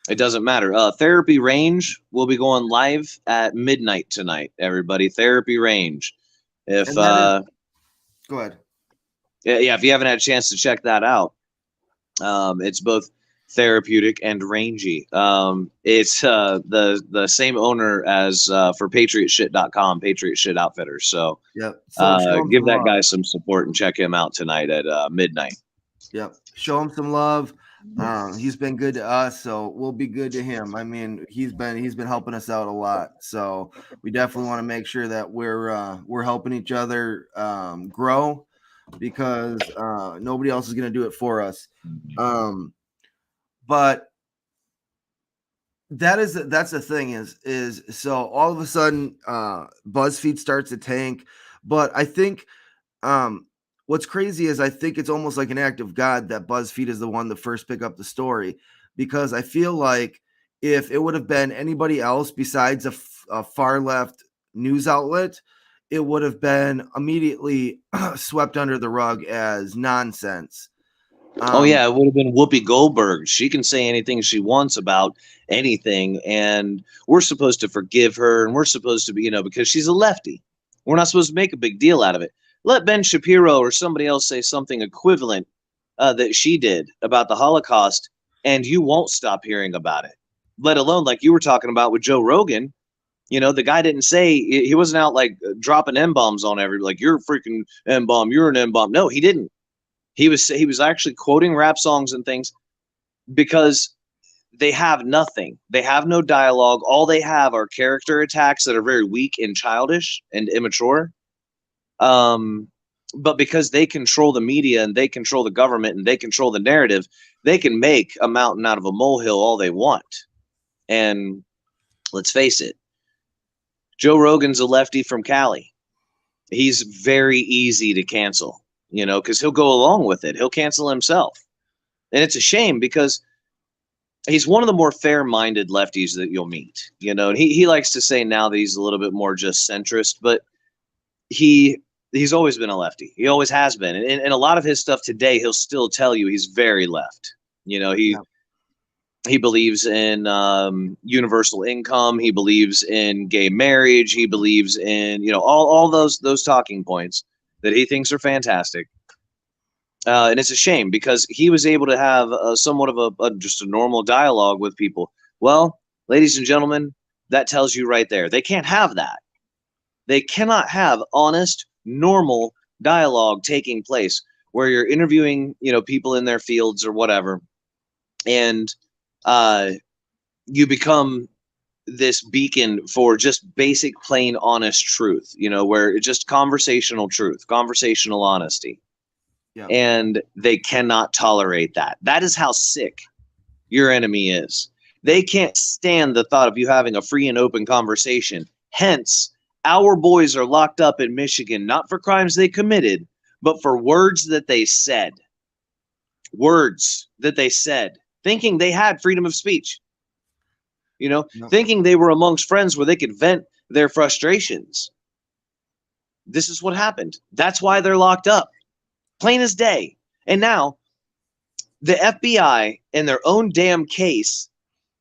It doesn't matter. Therapy Range will be going live at midnight tonight, everybody. Therapy Range. If go ahead. Yeah, if you haven't had a chance to check that out, it's both therapeutic and rangy. It's the same owner as for patriotshit.com, Patriot Shit Outfitters. So give that guy some support and check him out tonight at midnight. Yep. Show him some love. He's been good to us, so we'll be good to him. I mean, he's been helping us out a lot. So we definitely want to make sure that we're helping each other grow, because nobody else is going to do it for us. But that's the thing is so all of a sudden BuzzFeed starts to tank. But I think what's crazy is I think it's almost like an act of God that BuzzFeed is the one to first pick up the story, because I feel like if it would have been anybody else besides a far left news outlet, it would have been immediately swept under the rug as nonsense. Oh yeah, it would have been Whoopi Goldberg. She can say anything she wants about anything, and we're supposed to forgive her, and we're supposed to be, you know, because she's a lefty. We're not supposed to make a big deal out of it. Let Ben Shapiro or somebody else say something equivalent that she did about the Holocaust, and you won't stop hearing about it. Let alone, like you were talking about with Joe Rogan, you know, the guy didn't say, he wasn't out like dropping M-bombs on everybody, like, you're a freaking M-bomb, you're an M-bomb. No, he didn't. He was actually quoting rap songs and things because they have nothing. They have no dialogue. All they have are character attacks that are very weak and childish and immature. But because they control the media and they control the government and they control the narrative, they can make a mountain out of a molehill all they want. And let's face it, Joe Rogan's a lefty from Cali. He's very easy to cancel, you know, because he'll go along with it. He'll cancel himself. And it's a shame because he's one of the more fair-minded lefties that you'll meet, you know. And he likes to say now that he's a little bit more just centrist, but he's always been a lefty. He always has been. And a lot of his stuff today, he'll still tell you he's very left. You know, he believes in universal income. He believes in gay marriage. He believes in, you know, all those talking points that he thinks are fantastic. And it's a shame because he was able to have somewhat of just a normal dialogue with people. Well, ladies and gentlemen, that tells you right there. They can't have that. They cannot have honest, normal dialogue taking place where you're interviewing, you know, people in their fields or whatever. And you become this beacon for just basic, plain, honest truth, you know, where it's just conversational truth, conversational honesty. Yeah. And they cannot tolerate that. That is how sick your enemy is. They can't stand the thought of you having a free and open conversation. Hence, our boys are locked up in Michigan, not for crimes they committed, but for words that they said. Words that they said, thinking they had freedom of speech. You know, thinking they were amongst friends where they could vent their frustrations. This is what happened. That's why they're locked up. Plain as day. And now, the FBI, in their own damn case,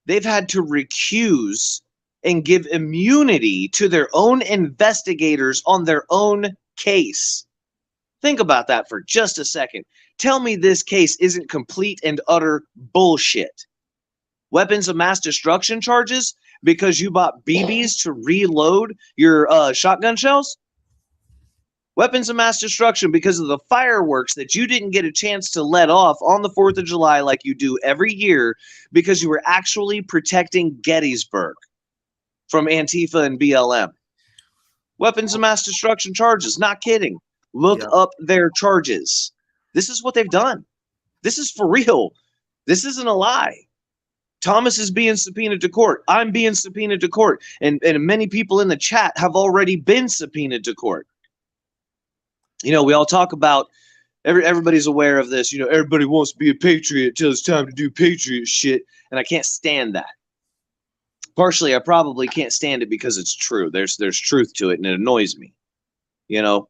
they've had to recuse and give immunity to their own investigators on their own case. Think about that for just a second. Tell me this case isn't complete and utter bullshit. Weapons of mass destruction charges because you bought BBs to reload your shotgun shells? Weapons of mass destruction because of the fireworks that you didn't get a chance to let off on the 4th of July like you do every year because you were actually protecting Gettysburg from Antifa and BLM. Weapons of mass destruction charges. Not kidding. Look up their charges. This is what they've done. This is for real. This isn't a lie. Thomas is being subpoenaed to court. I'm being subpoenaed to court. And many people in the chat have already been subpoenaed to court. You know, we all talk about, everybody's aware of this. You know, everybody wants to be a patriot till it's time to do patriot shit. And I can't stand that. Partially, I probably can't stand it because it's true. There's truth to it, and it annoys me. You know,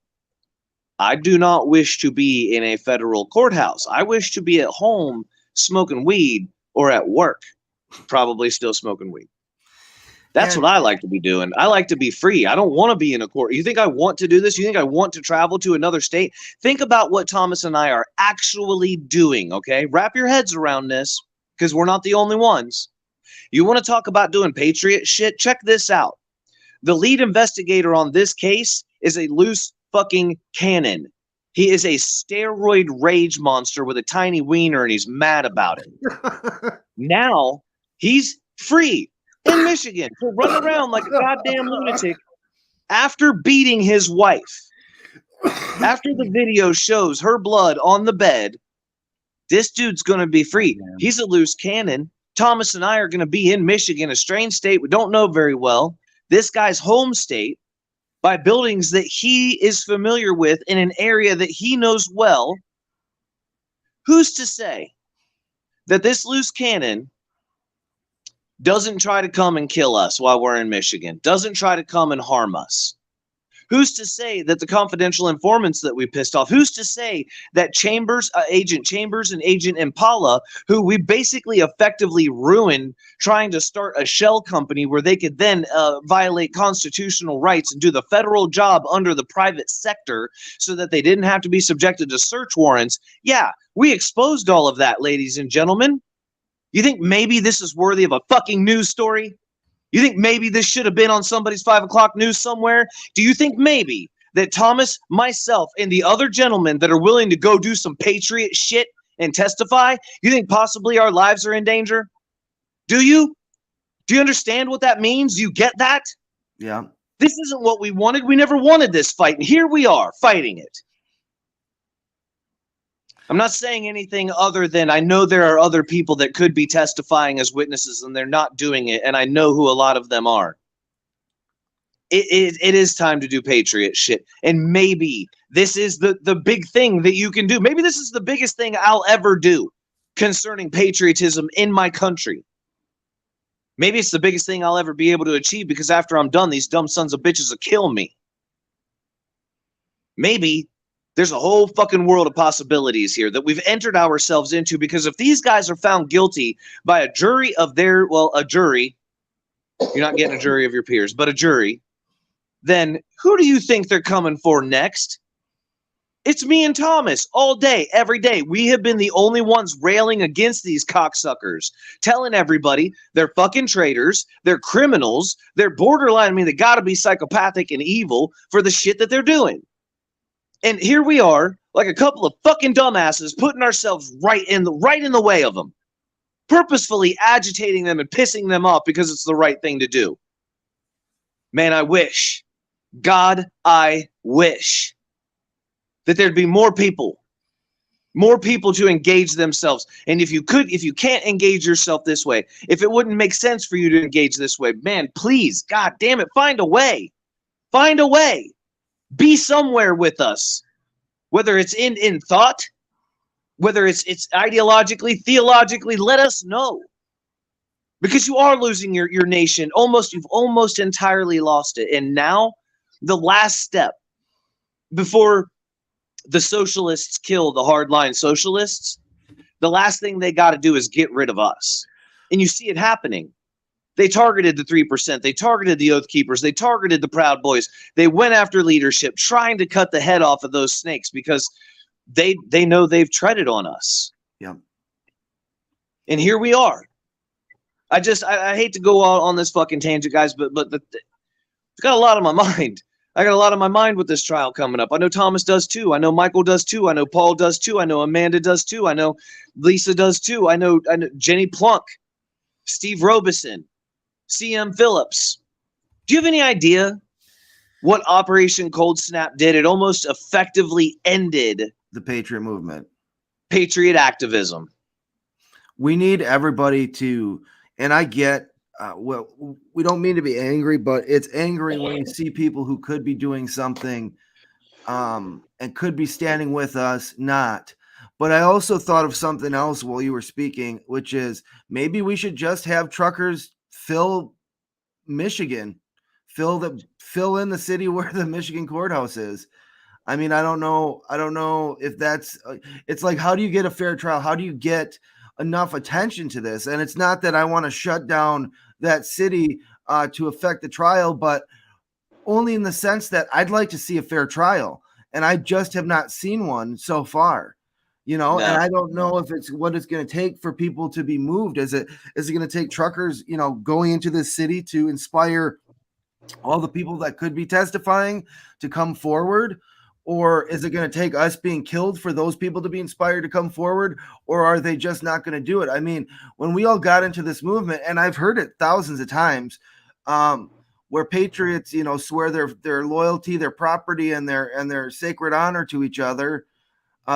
I do not wish to be in a federal courthouse. I wish to be at home smoking weed or at work, probably still smoking weed. That's what I like to be doing. I like to be free. I don't want to be in a court. You think I want to do this? You think I want to travel to another state? Think about what Thomas and I are actually doing, okay? Wrap your heads around this because we're not the only ones. You want to talk about doing patriot shit? Check this out. The lead investigator on this case is a loose fucking cannon. He is a steroid rage monster with a tiny wiener and he's mad about it. Now he's free in Michigan to run around like a goddamn lunatic after beating his wife. After the video shows her blood on the bed, this dude's going to be free. He's a loose cannon. Thomas and I are going to be in Michigan, a strange state we don't know very well. This guy's home state, by buildings that he is familiar with in an area that he knows well. Who's to say that this loose cannon doesn't try to come and kill us while we're in Michigan, doesn't try to come and harm us? Who's to say that the confidential informants that we pissed off, who's to say that Agent Chambers and Agent Impala, who we basically effectively ruined trying to start a shell company where they could then violate constitutional rights and do the federal job under the private sector so that they didn't have to be subjected to search warrants? Yeah, we exposed all of that, ladies and gentlemen. You think maybe this is worthy of a fucking news story? You think maybe this should have been on somebody's 5 o'clock news somewhere? Do you think maybe that Thomas, myself, and the other gentlemen that are willing to go do some patriot shit and testify, you think possibly our lives are in danger? Do you? Do you understand what that means? Do you get that? Yeah. This isn't what we wanted. We never wanted this fight, and here we are fighting it. I'm not saying anything other than I know there are other people that could be testifying as witnesses, and they're not doing it, and I know who a lot of them are. It is time to do patriot shit, and maybe this is the big thing that you can do. Maybe this is the biggest thing I'll ever do concerning patriotism in my country. Maybe it's the biggest thing I'll ever be able to achieve, because after I'm done, these dumb sons of bitches will kill me. Maybe there's a whole fucking world of possibilities here that we've entered ourselves into, because if these guys are found guilty by a jury of their, well, a jury, you're not getting a jury of your peers, but a jury, then who do you think they're coming for next? It's me and Thomas all day, every day. We have been the only ones railing against these cocksuckers, telling everybody they're fucking traitors, they're criminals, they're borderline, I mean, they gotta be psychopathic and evil for the shit that they're doing. And here we are, like a couple of fucking dumbasses, putting ourselves right in the way of them, purposefully agitating them and pissing them off because it's the right thing to do. Man, I wish, God, I wish that there'd be more people to engage themselves. And if you can't engage yourself this way, if it wouldn't make sense for you to engage this way, man, please, God damn it, find a way. Find a way. Be somewhere with us, whether it's in thought, whether it's ideologically, theologically, let us know. Because you are losing your nation. You've almost entirely lost it. And now, the last step before the socialists kill the hardline socialists, the last thing they got to do is get rid of us. And you see it happening. They targeted the 3%. They targeted the Oath Keepers. They targeted the Proud Boys. They went after leadership, trying to cut the head off of those snakes because they know they've treaded on us. Yeah. And here we are. I hate to go out on this fucking tangent, guys, but it's got a lot on my mind. I got a lot on my mind with this trial coming up. I know Thomas does too. I know Michael does too. I know Paul does too. I know Amanda does too. I know Lisa does too. I know Jenny Plunk, Steve Robeson, CM Phillips. Do you have any idea what Operation Cold Snap did? It almost effectively ended The Patriot movement. Patriot activism. We need everybody to, and I get, well, we don't mean to be angry, but it's angry when you see people who could be doing something and could be standing with us, not. But I also thought of something else while you were speaking, which is maybe we should just have truckers fill Michigan, fill in the city where the Michigan courthouse is. I mean, I don't know if that's, it's like, how do you get a fair trial? How do you get enough attention to this? And it's not that I want to shut down that city to affect the trial, but only in the sense that I'd like to see a fair trial. And I just have not seen one so far. And I don't know if it's what it's going to take for people to be moved. Is it going to take truckers, going into this city to inspire all the people that could be testifying to come forward? Or is it going to take us being killed for those people to be inspired to come forward? Or are they just not going to do it? I mean, when we all got into this movement, and I've heard it thousands of times, where patriots, swear their loyalty, their property, and their sacred honor to each other,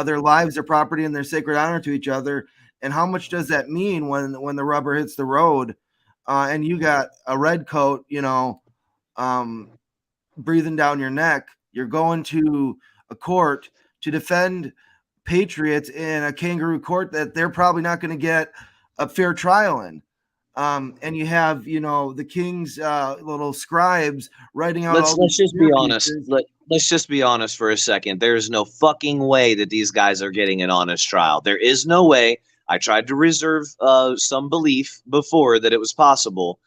their lives, their property, and their sacred honor to each other. And how much does that mean when the rubber hits the road, and you got a red coat, breathing down your neck? You're going to a court to defend patriots in a kangaroo court that they're probably not going to get a fair trial in. And you have, the king's little scribes writing out. Let's just be honest. Let's just be honest for a second. There is no fucking way that these guys are getting an honest trial. There is no way. I tried to reserve some belief before that it was possible.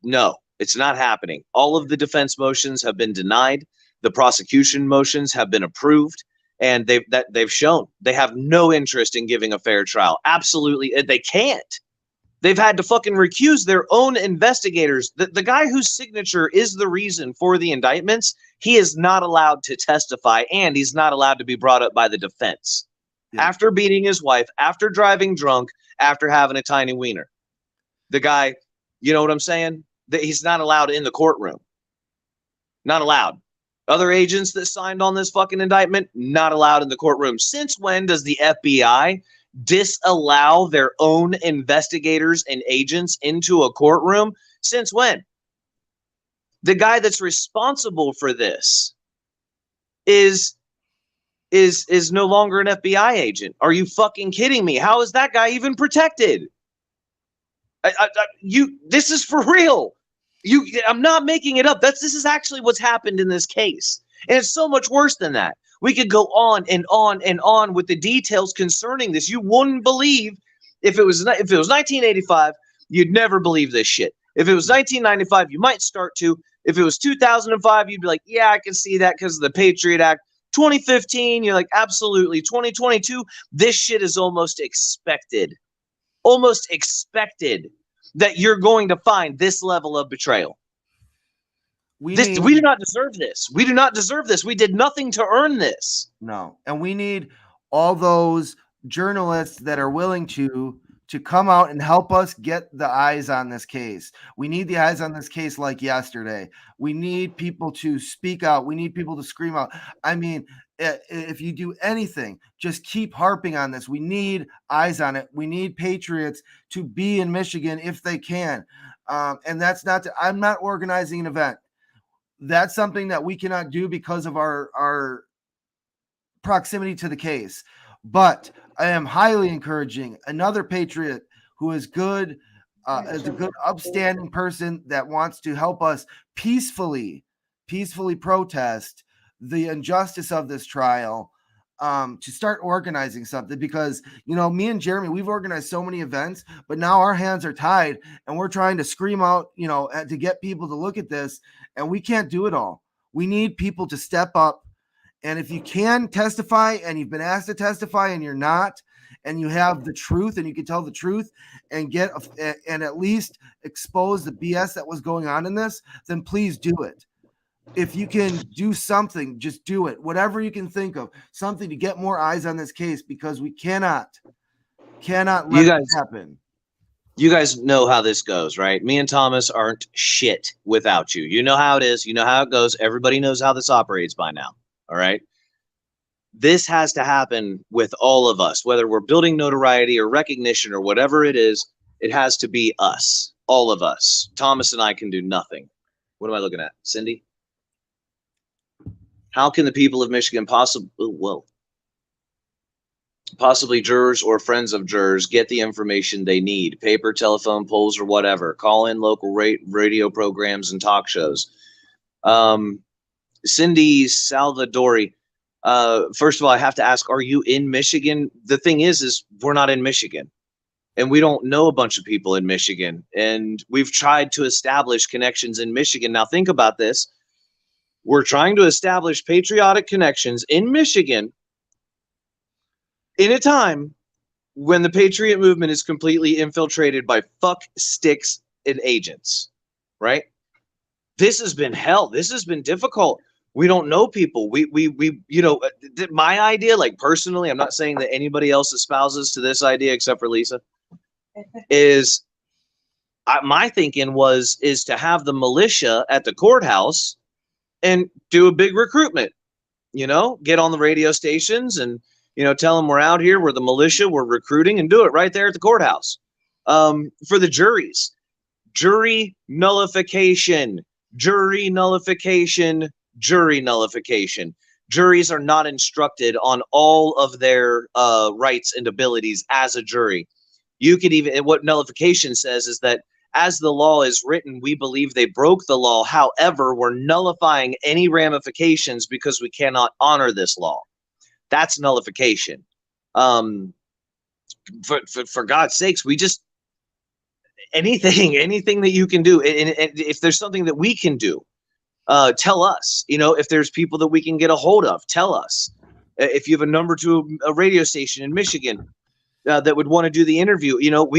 No, it's not happening. All of the defense motions have been denied. The prosecution motions have been approved, and they've shown they have no interest in giving a fair trial. Absolutely, they can't. They've had to fucking recuse their own investigators. The guy whose signature is the reason for the indictments, he is not allowed to testify, and he's not allowed to be brought up by the defense. Yeah. After beating his wife, after driving drunk, after having a tiny wiener. The guy, you know what I'm saying? He's not allowed in the courtroom. Not allowed. Other agents that signed on this fucking indictment, not allowed in the courtroom. Since when does the FBI disallow their own investigators and agents into a courtroom? Since when? The guy that's responsible for this is no longer an FBI agent. Are you fucking kidding me? How is that guy even protected? This is for real. I'm not making it up. This is actually what's happened in this case. And it's so much worse than that. We could go on and on and on with the details concerning this. You wouldn't believe if it was 1985, you'd never believe this shit. If it was 1995, you might start to. If it was 2005, you'd be like, yeah, I can see that because of the Patriot Act. 2015, you're like, absolutely. 2022, this shit is almost expected. Almost expected that you're going to find this level of betrayal. We do not deserve this. We do not deserve this. We did nothing to earn this. No. And we need all those journalists that are willing to come out and help us get the eyes on this case. We need the eyes on this case like yesterday. We need people to speak out. We need people to scream out. I mean, if you do anything, just keep harping on this. We need eyes on it. We need patriots to be in Michigan if they can. And that's not I'm not organizing an event. That's something that we cannot do because of our proximity to the case. But I am highly encouraging another patriot who is good, is a good, upstanding person that wants to help us peacefully protest the injustice of this trial, to start organizing something. Because, you know, me and Jeremy, we've organized so many events, but now our hands are tied and we're trying to scream out, you know, to get people to look at this, and we can't do it all. We need people to step up. And if you can testify and you've been asked to testify and you're not, and you have the truth and you can tell the truth and and at least expose the BS that was going on in this, then please do it. If you can do something, just do it. Whatever you can think of, something to get more eyes on this case, because we cannot let it happen. You guys know how this goes, right? Me and Thomas aren't shit without you. You know how it is. You know how it goes. Everybody knows how this operates by now. All right. This has to happen with all of us, whether we're building notoriety or recognition or whatever it is. It has to be us, all of us. Thomas and I can do nothing. What am I looking at? Cindy? How can the people of Michigan possibly jurors or friends of jurors get the information they need? Paper, telephone, polls, or whatever. Call in local radio programs and talk shows. Cindy Salvadori, first of all, I have to ask, are you in Michigan? The thing is we're not in Michigan, and we don't know a bunch of people in Michigan, and we've tried to establish connections in Michigan. Now think about this. We're trying to establish patriotic connections in Michigan in a time when the Patriot movement is completely infiltrated by fuck sticks and agents, right? This has been hell. This has been difficult. We don't know people. We you know, my idea, like personally, I'm not saying that anybody else espouses to this idea except for Lisa, is my thinking is to have the militia at the courthouse and do a big recruitment, you know, get on the radio stations and, you know, tell them we're out here, we're the militia, we're recruiting, and do it right there at the courthouse. For the juries, jury nullification. Juries are not instructed on all of their rights and abilities as a jury. You could even, what nullification says is that as the law is written, we believe they broke the law. However, we're nullifying any ramifications because we cannot honor this law. That's nullification. For God's sakes, we just, anything that you can do. And if there's something that we can do, tell us. You know, if there's people that we can get a hold of, tell us. If you have a number to a radio station in Michigan that would want to do the interview, you know,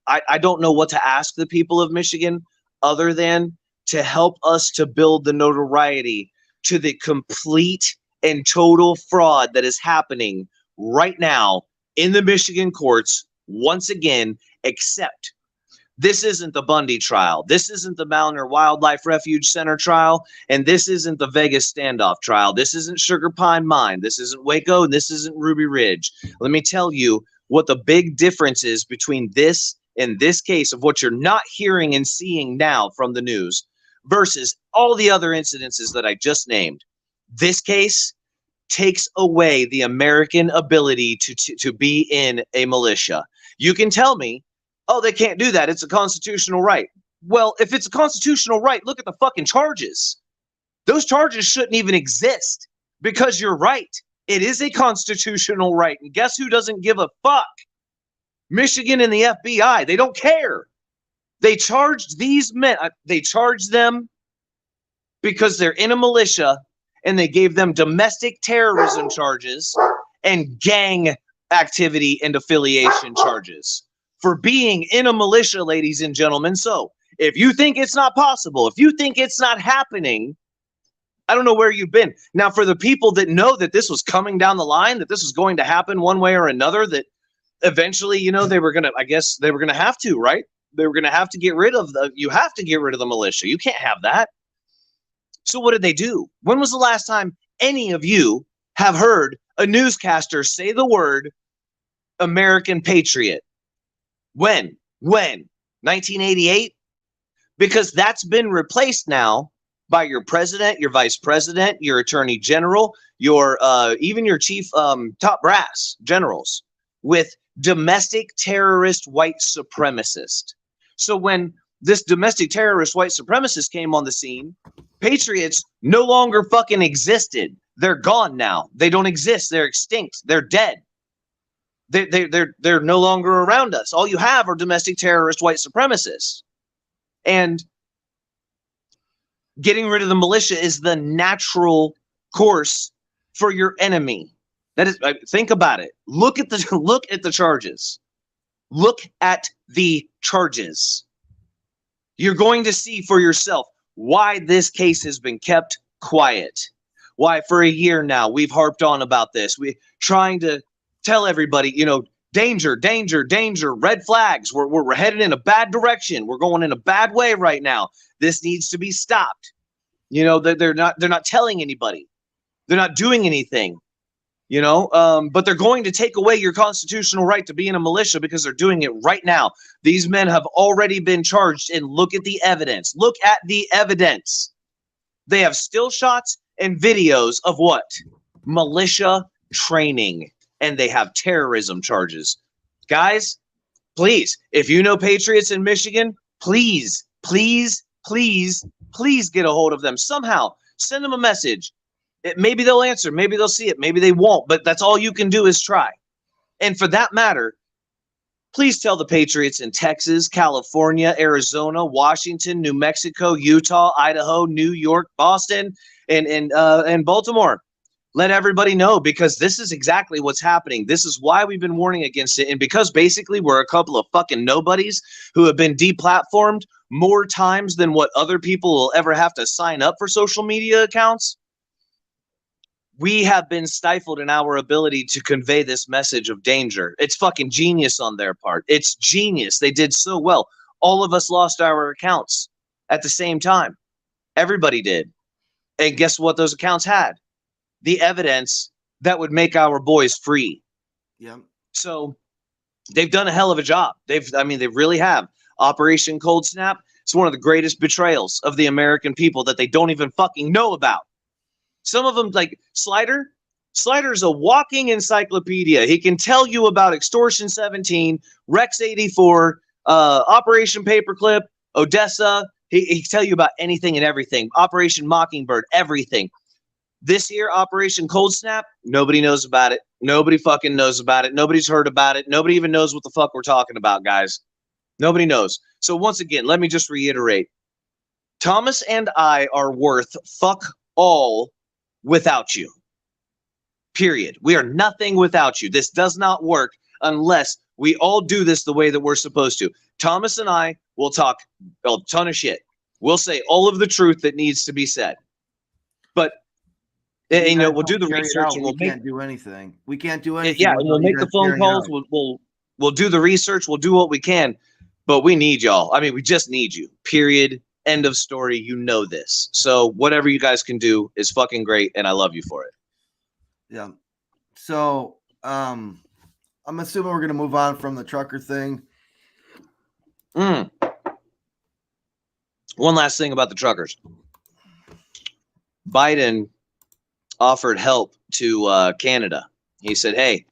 I don't know what to ask the people of Michigan other than to help us to build the notoriety to the complete and total fraud that is happening right now in the Michigan courts once again, except this isn't the Bundy trial. This isn't the Maliner Wildlife Refuge Center trial. And this isn't the Vegas standoff trial. This isn't Sugar Pine Mine. This isn't Waco. And this isn't Ruby Ridge. Let me tell you what the big difference is between this and this case of what you're not hearing and seeing now from the news versus all the other incidences that I just named. This case takes away the American ability to be in a militia. You can tell me, oh, they can't do that. It's a constitutional right. Well, if it's a constitutional right, look at the fucking charges. Those charges shouldn't even exist because you're right. It is a constitutional right. And guess who doesn't give a fuck? Michigan and the FBI. They don't care. They charged these men. They charged them because they're in a militia, and they gave them domestic terrorism charges and gang activity and affiliation charges for being in a militia, ladies and gentlemen. So if you think it's not possible, if you think it's not happening, I don't know where you've been. Now, for the people that know that this was coming down the line, that this was going to happen one way or another, that eventually, you know, they were going to, I guess they were going to have to, right? They were going to have to get rid of you have to get rid of the militia. You can't have that. So what did they do? When was the last time any of you have heard a newscaster say the word American patriot? When? 1988? Because that's been replaced now by your president, your vice president, your attorney general, your even your chief top brass generals with domestic terrorist white supremacist. So when this domestic terrorist white supremacist came on the scene, patriots no longer fucking existed. They're gone now. They don't exist. They're extinct. They're dead. They're no longer around us. All you have are domestic terrorist white supremacists. And getting rid of the militia is the natural course for your enemy. That is, think about it. Look at the charges. Look at the charges. You're going to see for yourself why this case has been kept quiet. Why for a year now we've harped on about this. We're trying to tell everybody, you know, danger, danger, danger, red flags. We're headed in a bad direction. We're going in a bad way right now. This needs to be stopped. You know, they're not telling anybody. They're not doing anything. You know, but they're going to take away your constitutional right to be in a militia because they're doing it right now. These men have already been charged, and look at the evidence. Look at the evidence. They have still shots and videos of what? Militia training, and they have terrorism charges. Guys, please, if you know patriots in Michigan, please, please, please, please get a hold of them somehow. Send them a message. Maybe they'll answer. Maybe they'll see it. Maybe they won't. But that's all you can do is try. And for that matter, please tell the patriots in Texas, California, Arizona, Washington, New Mexico, Utah, Idaho, New York, Boston, and Baltimore. Let everybody know, because this is exactly what's happening. This is why we've been warning against it. And because basically we're a couple of fucking nobodies who have been deplatformed more times than what other people will ever have to sign up for social media accounts. We have been stifled in our ability to convey this message of danger. It's fucking genius on their part. It's genius. They did so well. All of us lost our accounts at the same time. Everybody did. And guess what those accounts had? The evidence that would make our boys free. Yeah. So they've done a hell of a job. They really have. Operation Cold Snap. It's one of the greatest betrayals of the American people that they don't even fucking know about. Some of them, like Slider. Slider's a walking encyclopedia. He can tell you about Extortion 17, Rex 84, Operation Paperclip, Odessa. He can tell you about anything and everything. Operation Mockingbird, everything. This year, Operation Cold Snap, nobody knows about it. Nobody fucking knows about it. Nobody's heard about it. Nobody even knows what the fuck we're talking about, guys. Nobody knows. So once again, let me just reiterate. Thomas and I are worth fuck all without you. Period. We are nothing without you. This does not work unless We all do this the way that we're supposed to. Thomas and I will talk a ton of shit. We'll say all of the truth that needs to be said. But you know, we'll do the research and we can't do anything. We can't do anything. Yeah, and we'll make the phone calls. We'll do the research. We'll do what we can. But we need y'all. I mean, we just need you. Period. End of story. You know this. So whatever you guys can do is fucking great, and I love you for it. Yeah. So I'm assuming we're gonna move on from the trucker thing. One last thing about the truckers. Biden offered help to Canada. He said, hey,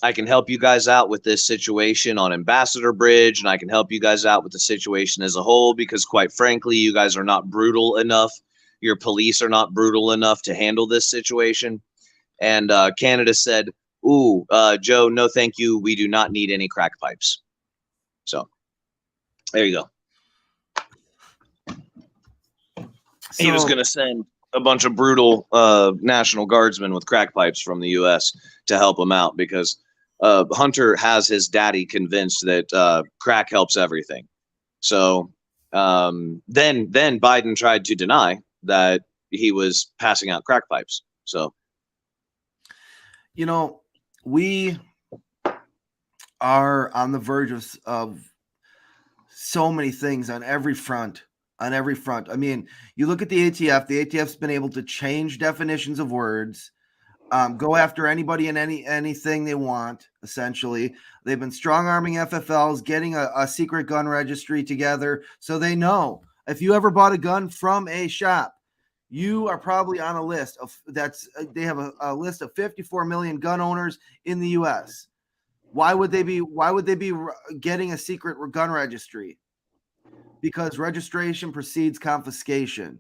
I can help you guys out with this situation on Ambassador Bridge, and I can help you guys out with the situation as a whole, because quite frankly, you guys are not brutal enough. Your police are not brutal enough to handle this situation. And Canada said, ooh, Joe, no thank you. We do not need any crack pipes. So there you go. So, He was going to send a bunch of brutal National Guardsmen with crack pipes from the U.S. to help him out, because Hunter has his daddy convinced that crack helps everything. So then Biden tried to deny that he was passing out crack pipes. So, you know, we are on the verge of so many things on every front. On every front. I mean, you look at the ATF. The ATF's been able to change definitions of words, go after anybody and anything they want. Essentially, they've been strong arming FFLs, getting a secret gun registry together, so they know if you ever bought a gun from a shop, you are probably on a list of they have a list of 54 million gun owners in the U.S. Why would they be getting a secret gun registry? Because registration precedes confiscation.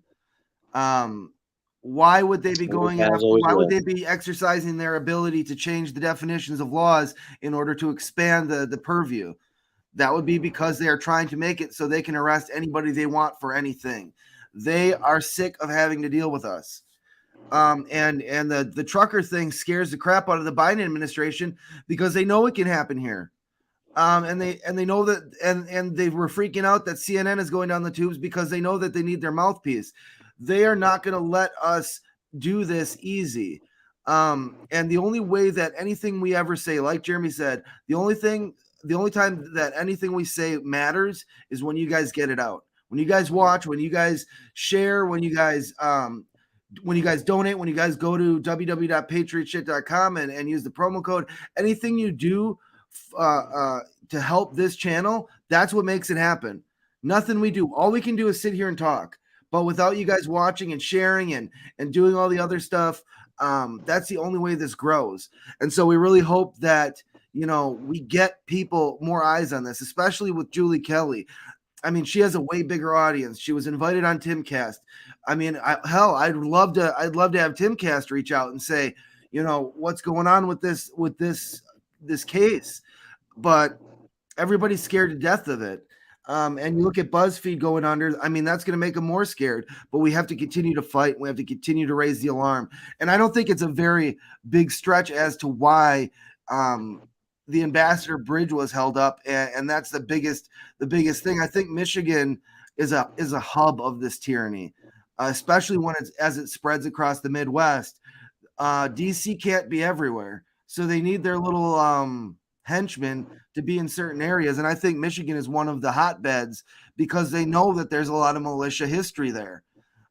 Why would they be going after? Why would they be exercising their ability to change the definitions of laws in order to expand the purview? That would be because they are trying to make it so they can arrest anybody they want for anything. They are sick of having to deal with us. And the trucker thing scares the crap out of the Biden administration, because they know it can happen here. And they know that, and they were freaking out that CNN is going down the tubes because they know that they need their mouthpiece. They are not going to let us do this easy. And the only way that anything we ever say, like Jeremy said, the only time that anything we say matters is when you guys get it out, when you guys watch, when you guys share, when you guys donate, when you guys go to www.patriotshit.com and use the promo code. Anything you do to help this channel, that's what makes it happen. Nothing we do. All we can do is sit here and talk, but without you guys watching and sharing and doing all the other stuff, that's the only way this grows. And so we really hope that, you know, we get people more eyes on this, especially with Julie Kelly. I mean, she has a way bigger audience. She was invited on Timcast. I mean, I'd love to have Timcast reach out and say, you know, what's going on with this case, but everybody's scared to death of it. And you look at BuzzFeed going under. I mean, that's going to make them more scared, but we have to continue to fight. We have to continue to raise the alarm. And I don't think it's a very big stretch as to why the Ambassador Bridge was held up. And that's the biggest thing. I think Michigan is a hub of this tyranny, especially when as it spreads across the Midwest. DC can't be everywhere. So they need their little henchmen to be in certain areas. And I think Michigan is one of the hotbeds because they know that there's a lot of militia history there.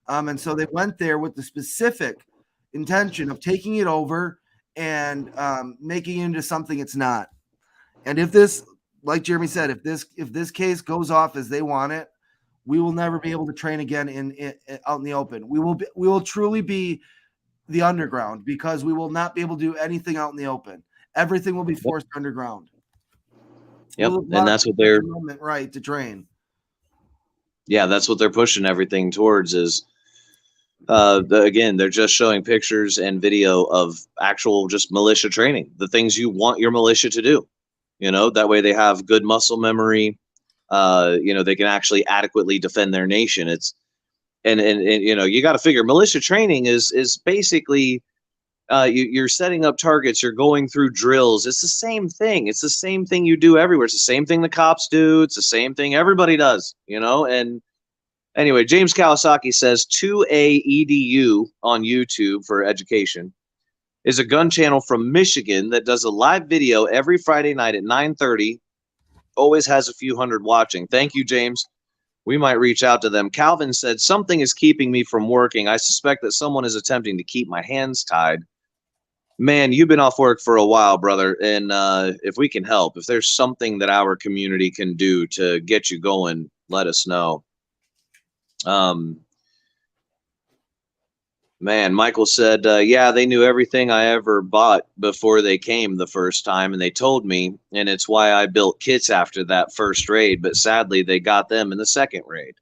And so they went there with the specific intention of taking it over and making it into something it's not. And if this, like Jeremy said, if this case goes off as they want it, we will never be able to train again out in the open. We will truly be the underground, because we will not be able to do anything out in the open. Everything will be forced underground. Yep, and that's what they're right to train. Yeah, that's what they're pushing everything towards. Is again, they're just showing pictures and video of actual just militia training, the things you want your militia to do. You know, that way they have good muscle memory. You know, they can actually adequately defend their nation. It's and you know, you got to figure militia training is basically You're setting up targets. You're going through drills. It's the same thing. It's the same thing you do everywhere. It's the same thing the cops do. It's the same thing everybody does, you know? And anyway, James Kawasaki says 2AEDU on YouTube for education is a gun channel from Michigan that does a live video every Friday night at 9:30. Always has a few hundred watching. Thank you, James. We might reach out to them. Calvin said, something is keeping me from working. I suspect that someone is attempting to keep my hands tied. Man, you've been off work for a while, brother. And if we can help, if there's something that our community can do to get you going, let us know. Man, Michael said, yeah, they knew everything I ever bought before they came the first time, and they told me, and it's why I built kits after that first raid, but sadly they got them in the second raid.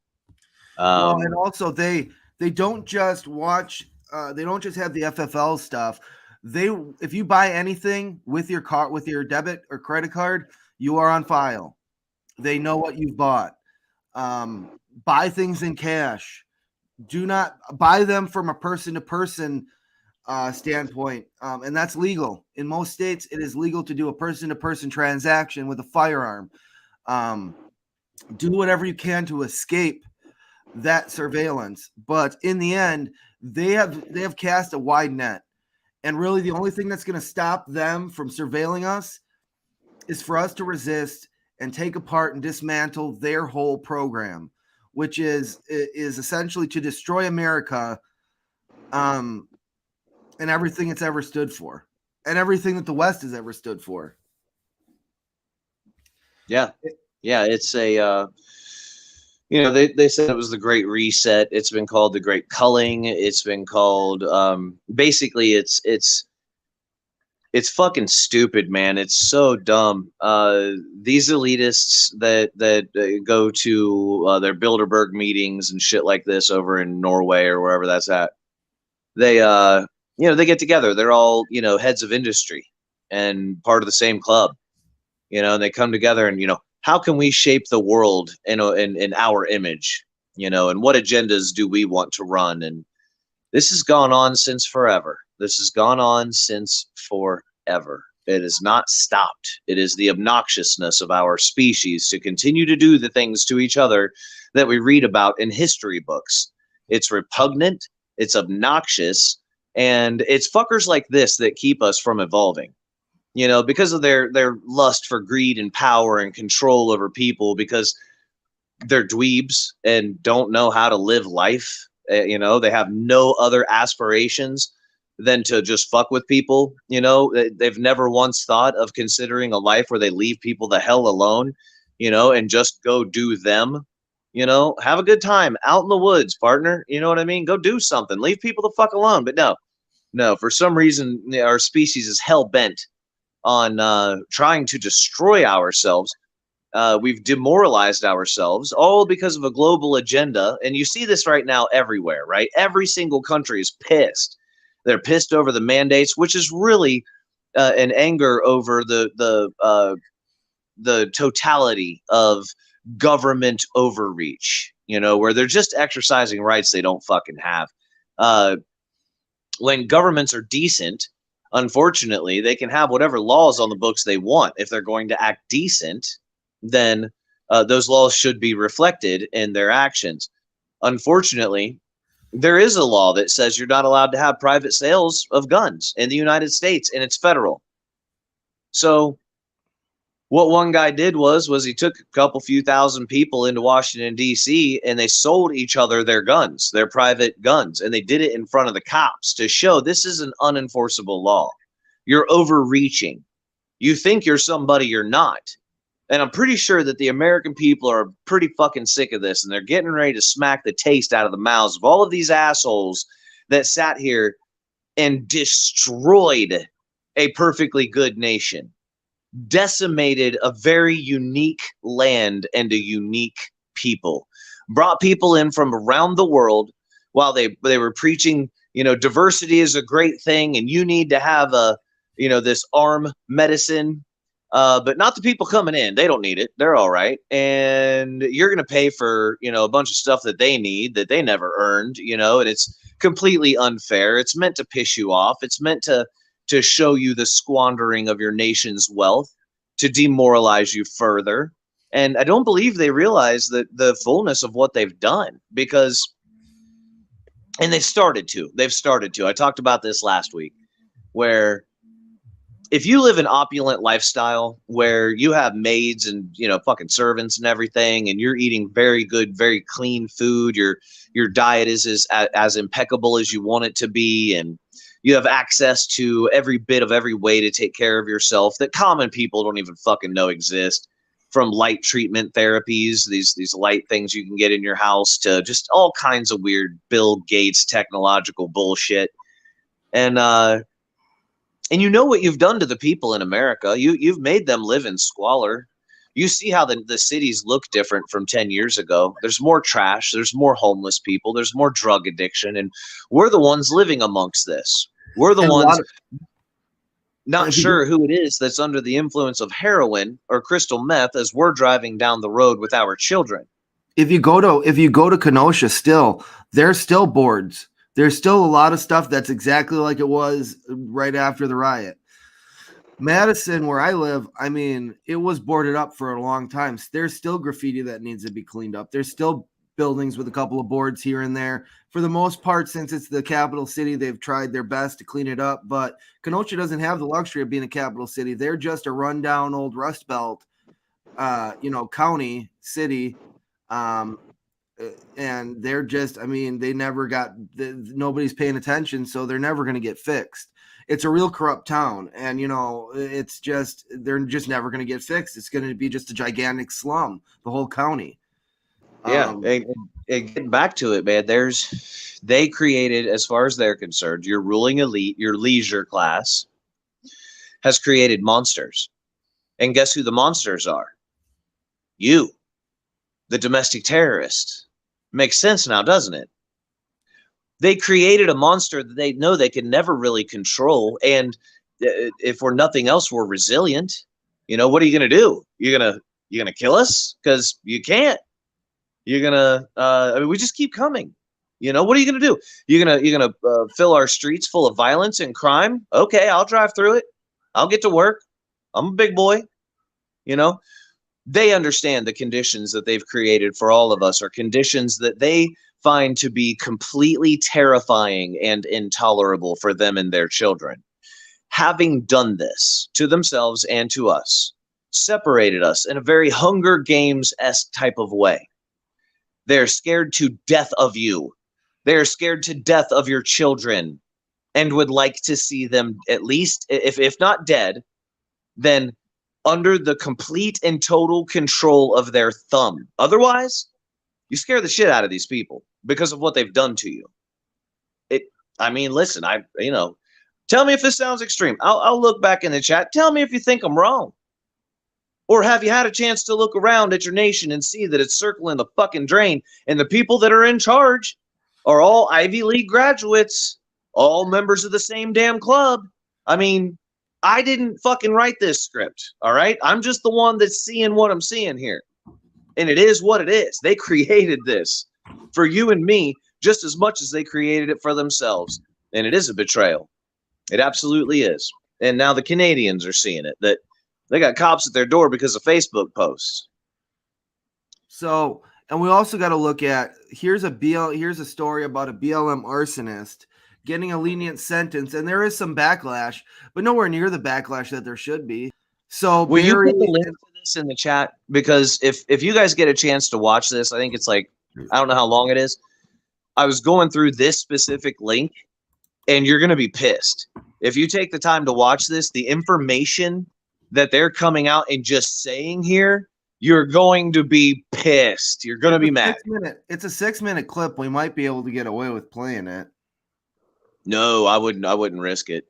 Well, and also they don't just watch, they don't just have the FFL stuff. If you buy anything with your card, with your debit or credit card, you are on file. They know what you've bought. Buy things in cash. Do not buy them from a person-to-person standpoint, and that's legal. In most states, it is legal to do a person-to-person transaction with a firearm. Do whatever you can to escape that surveillance, but in the end, they have cast a wide net, and really the only thing that's going to stop them from surveilling us is for us to resist and take apart and dismantle their whole program, which is essentially to destroy America, and everything it's ever stood for, and everything that the West has ever stood for. Yeah, it's a, they said it was the Great Reset. It's been called the Great Culling. It's been called, basically it's fucking stupid, man. It's so dumb. These elitists that go to their Bilderberg meetings and shit like this over in Norway or wherever that's at, they they get together. They're all heads of industry and part of the same club. And they come together and how can we shape the world in our image? And what agendas do we want to run? And this has gone on since forever. This has gone on since forever. It has not stopped. It is the obnoxiousness of our species to continue to do the things to each other that we read about in history books. It's repugnant, it's obnoxious, and it's fuckers like this that keep us from evolving. Because of their lust for greed and power and control over people, because they're dweebs and don't know how to live life. They have no other aspirations than to just fuck with people. They've never once thought of considering a life where they leave people the hell alone, and just go do them. Have a good time out in the woods, partner. You know what I mean? Go do something. Leave people the fuck alone. But no, for some reason, our species is hell bent on trying to destroy ourselves. We've demoralized ourselves all because of a global agenda. And you see this right now everywhere, right? Every single country is pissed. They're pissed over the mandates, which is really an anger over the totality of government overreach, where they're just exercising rights they don't fucking have. When governments are decent, unfortunately, they can have whatever laws on the books they want. If they're going to act decent, then those laws should be reflected in their actions. Unfortunately, there is a law that says you're not allowed to have private sales of guns in the United States, and it's federal. So what one guy did was he took a few thousand people into Washington, D.C., and they sold each other their guns, their private guns, and they did it in front of the cops to show this is an unenforceable law. You're overreaching. You think you're somebody you're not. And I'm pretty sure that the American people are pretty fucking sick of this, and they're getting ready to smack the taste out of the mouths of all of these assholes that sat here and destroyed a perfectly good nation, decimated a very unique land and a unique people, brought people in from around the world while they were preaching, diversity is a great thing, and you need to have this arm medicine but not the people coming in. They don't need it. They're all right. And you're going to pay for, a bunch of stuff that they need that they never earned, and it's completely unfair. It's meant to piss you off. It's meant to show you the squandering of your nation's wealth, to demoralize you further. And I don't believe they realize that the fullness of what they've done, and they've started to. I talked about this last week, where if you live an opulent lifestyle where you have maids and, fucking servants and everything, and you're eating very good, very clean food, your diet is as impeccable as you want it to be, and you have access to every bit of every way to take care of yourself that common people don't even fucking know exist, from light treatment therapies, these light things you can get in your house, to just all kinds of weird Bill Gates technological bullshit. And you know what you've done to the people in America. You've made them live in squalor. You see how the cities look different from 10 years ago. There's more trash. There's more homeless people. There's more drug addiction. And we're the ones living amongst this. We're the ones not sure who it is that's under the influence of heroin or crystal meth as we're driving down the road with our children. If you go to Kenosha, still, there's still boards. There's still a lot of stuff that's exactly like it was right after the riot. Madison, where I live, I mean, it was boarded up for a long time. There's still graffiti that needs to be cleaned up. There's still buildings with a couple of boards here and there. For the most part, since it's the capital city, they've tried their best to clean it up. But Kenosha doesn't have the luxury of being a capital city. They're just a rundown old Rust Belt, county, city. And they're just, I mean, they never got, nobody's paying attention, so they're never going to get fixed. It's a real corrupt town, and, it's just, they're just never going to get fixed. It's going to be just a gigantic slum, the whole county. Yeah, and getting back to it, man, they created, as far as they're concerned, your ruling elite, your leisure class, has created monsters. And guess who the monsters are? You, the domestic terrorist. Makes sense now, doesn't it? They created a monster that they know they can never really control. And if we're nothing else, we're resilient. What are you going to do? You're going to kill us? Because you can't. You're going to, we just keep coming. What are you going to do? You're going to fill our streets full of violence and crime? Okay, I'll drive through it. I'll get to work. I'm a big boy. They understand the conditions that they've created for all of us are conditions that they find to be completely terrifying and intolerable for them and their children. Having done this to themselves and to us, separated us in a very Hunger Games-esque type of way. They're scared to death of you. They're scared to death of your children, and would like to see them, at least, if not dead, then under the complete and total control of their thumb. Otherwise, you scare the shit out of these people because of what they've done to you. Listen, tell me if this sounds extreme. I'll look back in the chat. Tell me if you think I'm wrong. Or have you had a chance to look around at your nation and see that it's circling the fucking drain, and the people that are in charge are all Ivy League graduates, all members of the same damn club? I didn't fucking write this script, all right? I'm just the one that's seeing what I'm seeing here. And it is what it is. They created this for you and me just as much as they created it for themselves. And it is a betrayal. It absolutely is. And now the Canadians are seeing it, that they got cops at their door because of Facebook posts. So, and we also got to look at, here's a story about a BLM arsonist getting a lenient sentence, and there is some backlash, but nowhere near the backlash that there should be. So will you put the link to this in the chat? Because if you guys get a chance to watch this, I think it's like, I don't know how long it is. I was going through this specific link, and you're going to be pissed. If you take the time to watch this, the information that they're coming out and just saying here, you're going to be pissed. You're going to be mad. It's a 6-minute clip. We might be able to get away with playing it. No, I wouldn't risk it.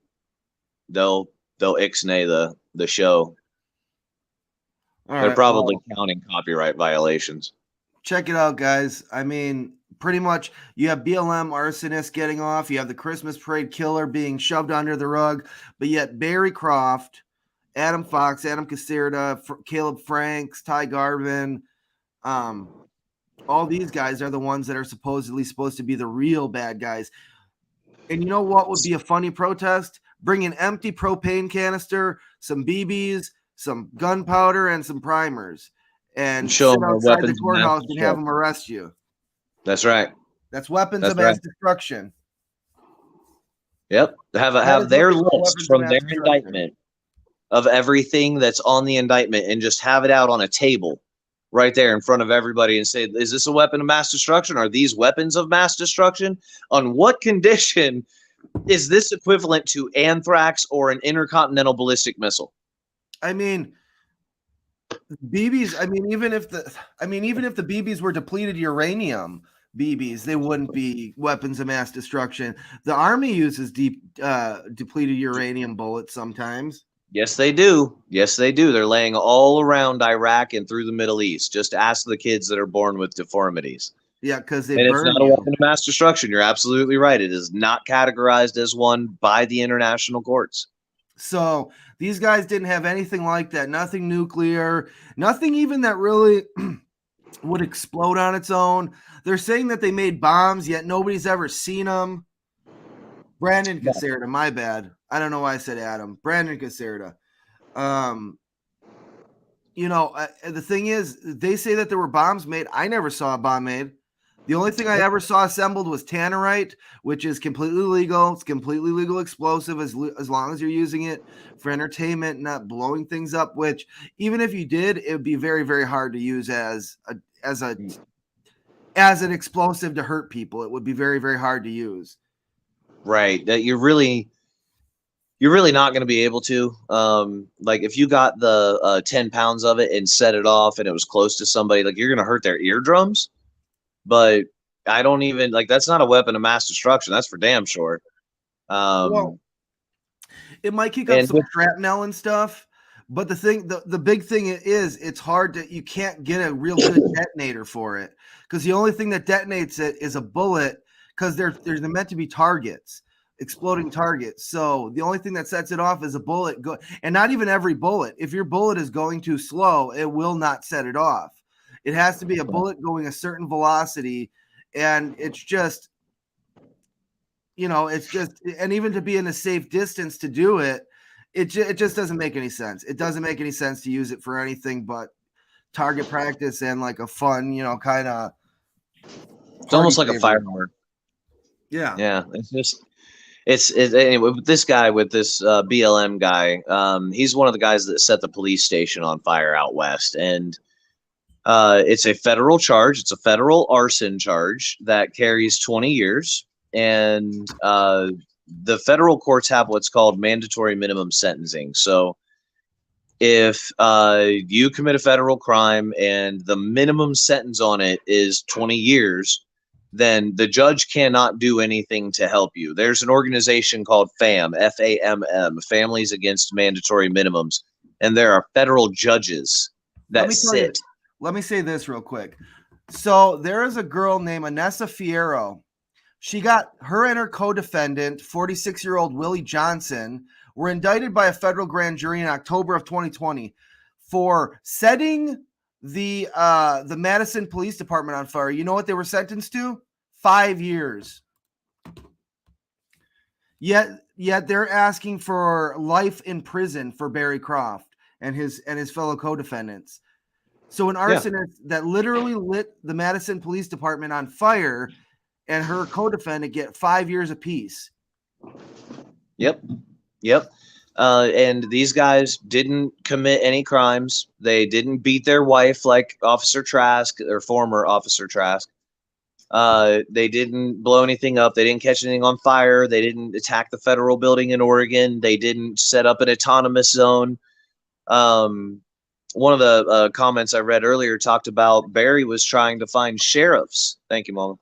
They'll ixnay the show. They're probably counting copyright violations. Check it out, guys. Pretty much you have BLM arsonists getting off. You have the Christmas parade killer being shoved under the rug. But yet Barry Croft Adam Fox, Adam Caserta, Caleb Franks, Ty Garvin. All these guys are the ones that are supposedly supposed to be the real bad guys. And you know what would be a funny protest? Bring an empty propane canister, some BBs, some gunpowder, and some primers, and Show sit them outside the weapons of courthouse mass and have them arrest you. That's right. That's weapons That's of mass right. destruction. Yep. That Have is their what they call list weapons of from mass their destruction. indictment of everything that's on the indictment and just have it out on a table right there in front of everybody and say, is this a weapon of mass destruction? Are these weapons of mass destruction? On what condition is this equivalent to anthrax or an intercontinental ballistic missile? I mean, BBs. I mean, even if the BBs were depleted uranium BBs, they wouldn't be weapons of mass destruction. The Army uses depleted uranium bullets sometimes. Yes, they do. Yes, they do. They're laying all around Iraq and through the Middle East. Just ask the kids that are born with deformities. Yeah, because they And it's burn not a you. weapon of mass destruction. You're absolutely right. It is not categorized as one by the international courts. So these guys didn't have anything like that. Nothing nuclear. Nothing even that really would explode on its own. They're saying that they made bombs, yet nobody's ever seen them. Brandon Caserta, my bad. I don't know why I said Adam. Brandon Caserta. The thing is, they say that there were bombs made. I never saw a bomb made. The only thing I ever saw assembled was tannerite, which is completely legal. It's completely legal explosive as long as you're using it for entertainment, not blowing things up, which even if you did, it would be very, very hard to use as an explosive to hurt people. It would be very, very hard to use. Right. That you're really not going to be able to. Like if you got the 10 pounds of it and set it off and it was close to somebody, like you're going to hurt their eardrums. But I don't even that's not a weapon of mass destruction. That's for damn sure. Well, it might kick up some shrapnel and stuff. But the big thing is it's hard you can't get a real good detonator for it, because the only thing that detonates it is a bullet, because they're meant to be targets, exploding targets. So the only thing that sets it off is a bullet and not even every bullet. If your bullet is going too slow, it will not set it off. It has to be a bullet going a certain velocity, and it's just, and even to be in a safe distance to do it, it just doesn't make any sense. It doesn't make any sense to use it for anything but target practice and like a fun, kind of. It's almost like a firearm. Yeah. Yeah. It's anyway, with this guy, with this BLM guy, he's one of the guys that set the police station on fire out west. And it's a federal charge. It's a federal arson charge that carries 20 years. And the federal courts have what's called mandatory minimum sentencing. So if you commit a federal crime and the minimum sentence on it is 20 years, then the judge cannot do anything to help you. There's an organization called FAM, F-A-M-M, Families Against Mandatory Minimums. And there are federal judges that sit. Let me say this real quick. So there is a girl named Anessa Fierro. She got her and her co-defendant, 46-year-old Willie Johnson, were indicted by a federal grand jury in October of 2020 for setting the Madison Police Department on fire. You know what they were sentenced to? 5 years. Yet they're asking for life in prison for Barry Croft and his fellow co-defendants. So an arsonist that literally lit the Madison Police Department on fire and her co-defendant get 5 years apiece. Yep. And these guys didn't commit any crimes. They didn't beat their wife like Officer Trask, or former Officer Trask. They didn't blow anything up. They didn't catch anything on fire. They didn't attack the federal building in Oregon. They didn't set up an autonomous zone. One of the comments I read earlier talked about Barry was trying to find sheriffs. Thank you, Mama.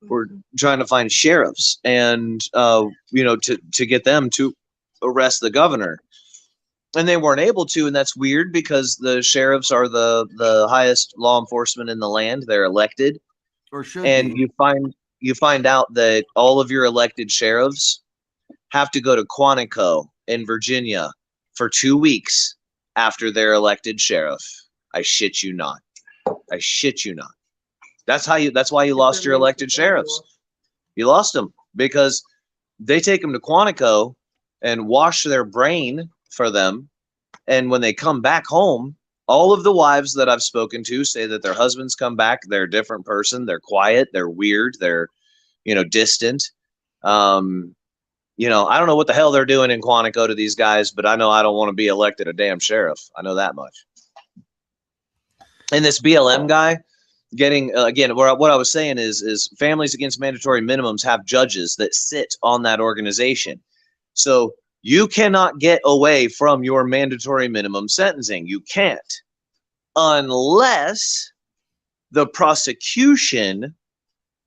We're trying to find sheriffs and, to get them to arrest the governor. And they weren't able to. And that's weird because the sheriffs are the highest law enforcement in the land. They're elected. Or should and be. you find out that all of your elected sheriffs have to go to Quantico in Virginia for 2 weeks after their elected sheriff. I shit you not. I shit you not. That's why you lost your elected sheriffs. You lost them because they take them to Quantico and wash their brain for them. And when they come back home, all of the wives that I've spoken to say that their husbands come back, they're a different person. They're quiet. They're weird. They're, distant. I don't know what the hell they're doing in Quantico to these guys, but I know I don't want to be elected a damn sheriff. I know that much. And this BLM guy getting, again, what I was saying is Families Against Mandatory Minimums have judges that sit on that organization. So you cannot get away from your mandatory minimum sentencing. You can't, unless the prosecution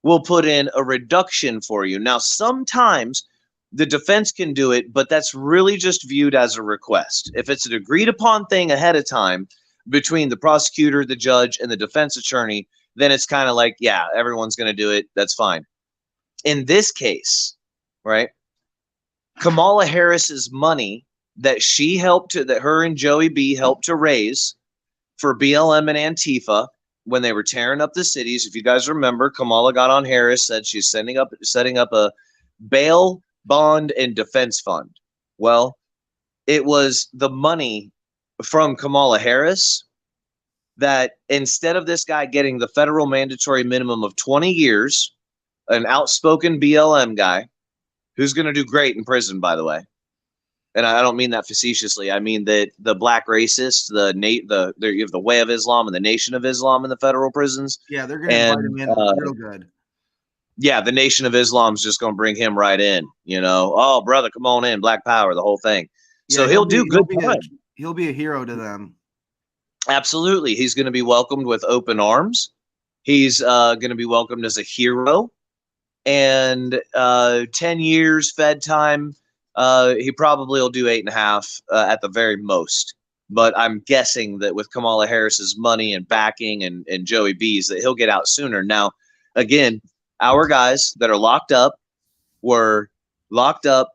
will put in a reduction for you. Now, sometimes the defense can do it, but that's really just viewed as a request. If it's an agreed upon thing ahead of time between the prosecutor, the judge, and the defense attorney, then it's kind of like, yeah, everyone's going to do it. That's fine. In this case, right, Kamala Harris's money that her and Joey B helped to raise for BLM and Antifa when they were tearing up the cities. If you guys remember, Kamala got on Harris, said she's setting up a bail, bond, and defense fund. Well, it was the money from Kamala Harris that instead of this guy getting the federal mandatory minimum of 20 years, an outspoken BLM guy who's going to do great in prison, by the way. And I don't mean that facetiously. I mean that the black racists, you have the Way of Islam and the Nation of Islam in the federal prisons. Yeah, they're going to invite him in real good. Yeah, the Nation of Islam is just going to bring him right in. Oh, brother, come on in, Black Power, the whole thing. Yeah, so he'll do good time. He'll be a hero to them. Absolutely. He's going to be welcomed with open arms. He's going to be welcomed as a hero. And 10 years Fed time, he probably will do 8.5 at the very most. But I'm guessing that with Kamala Harris's money and backing and Joey B's, that he'll get out sooner. Now, again, our guys that are locked up were locked up,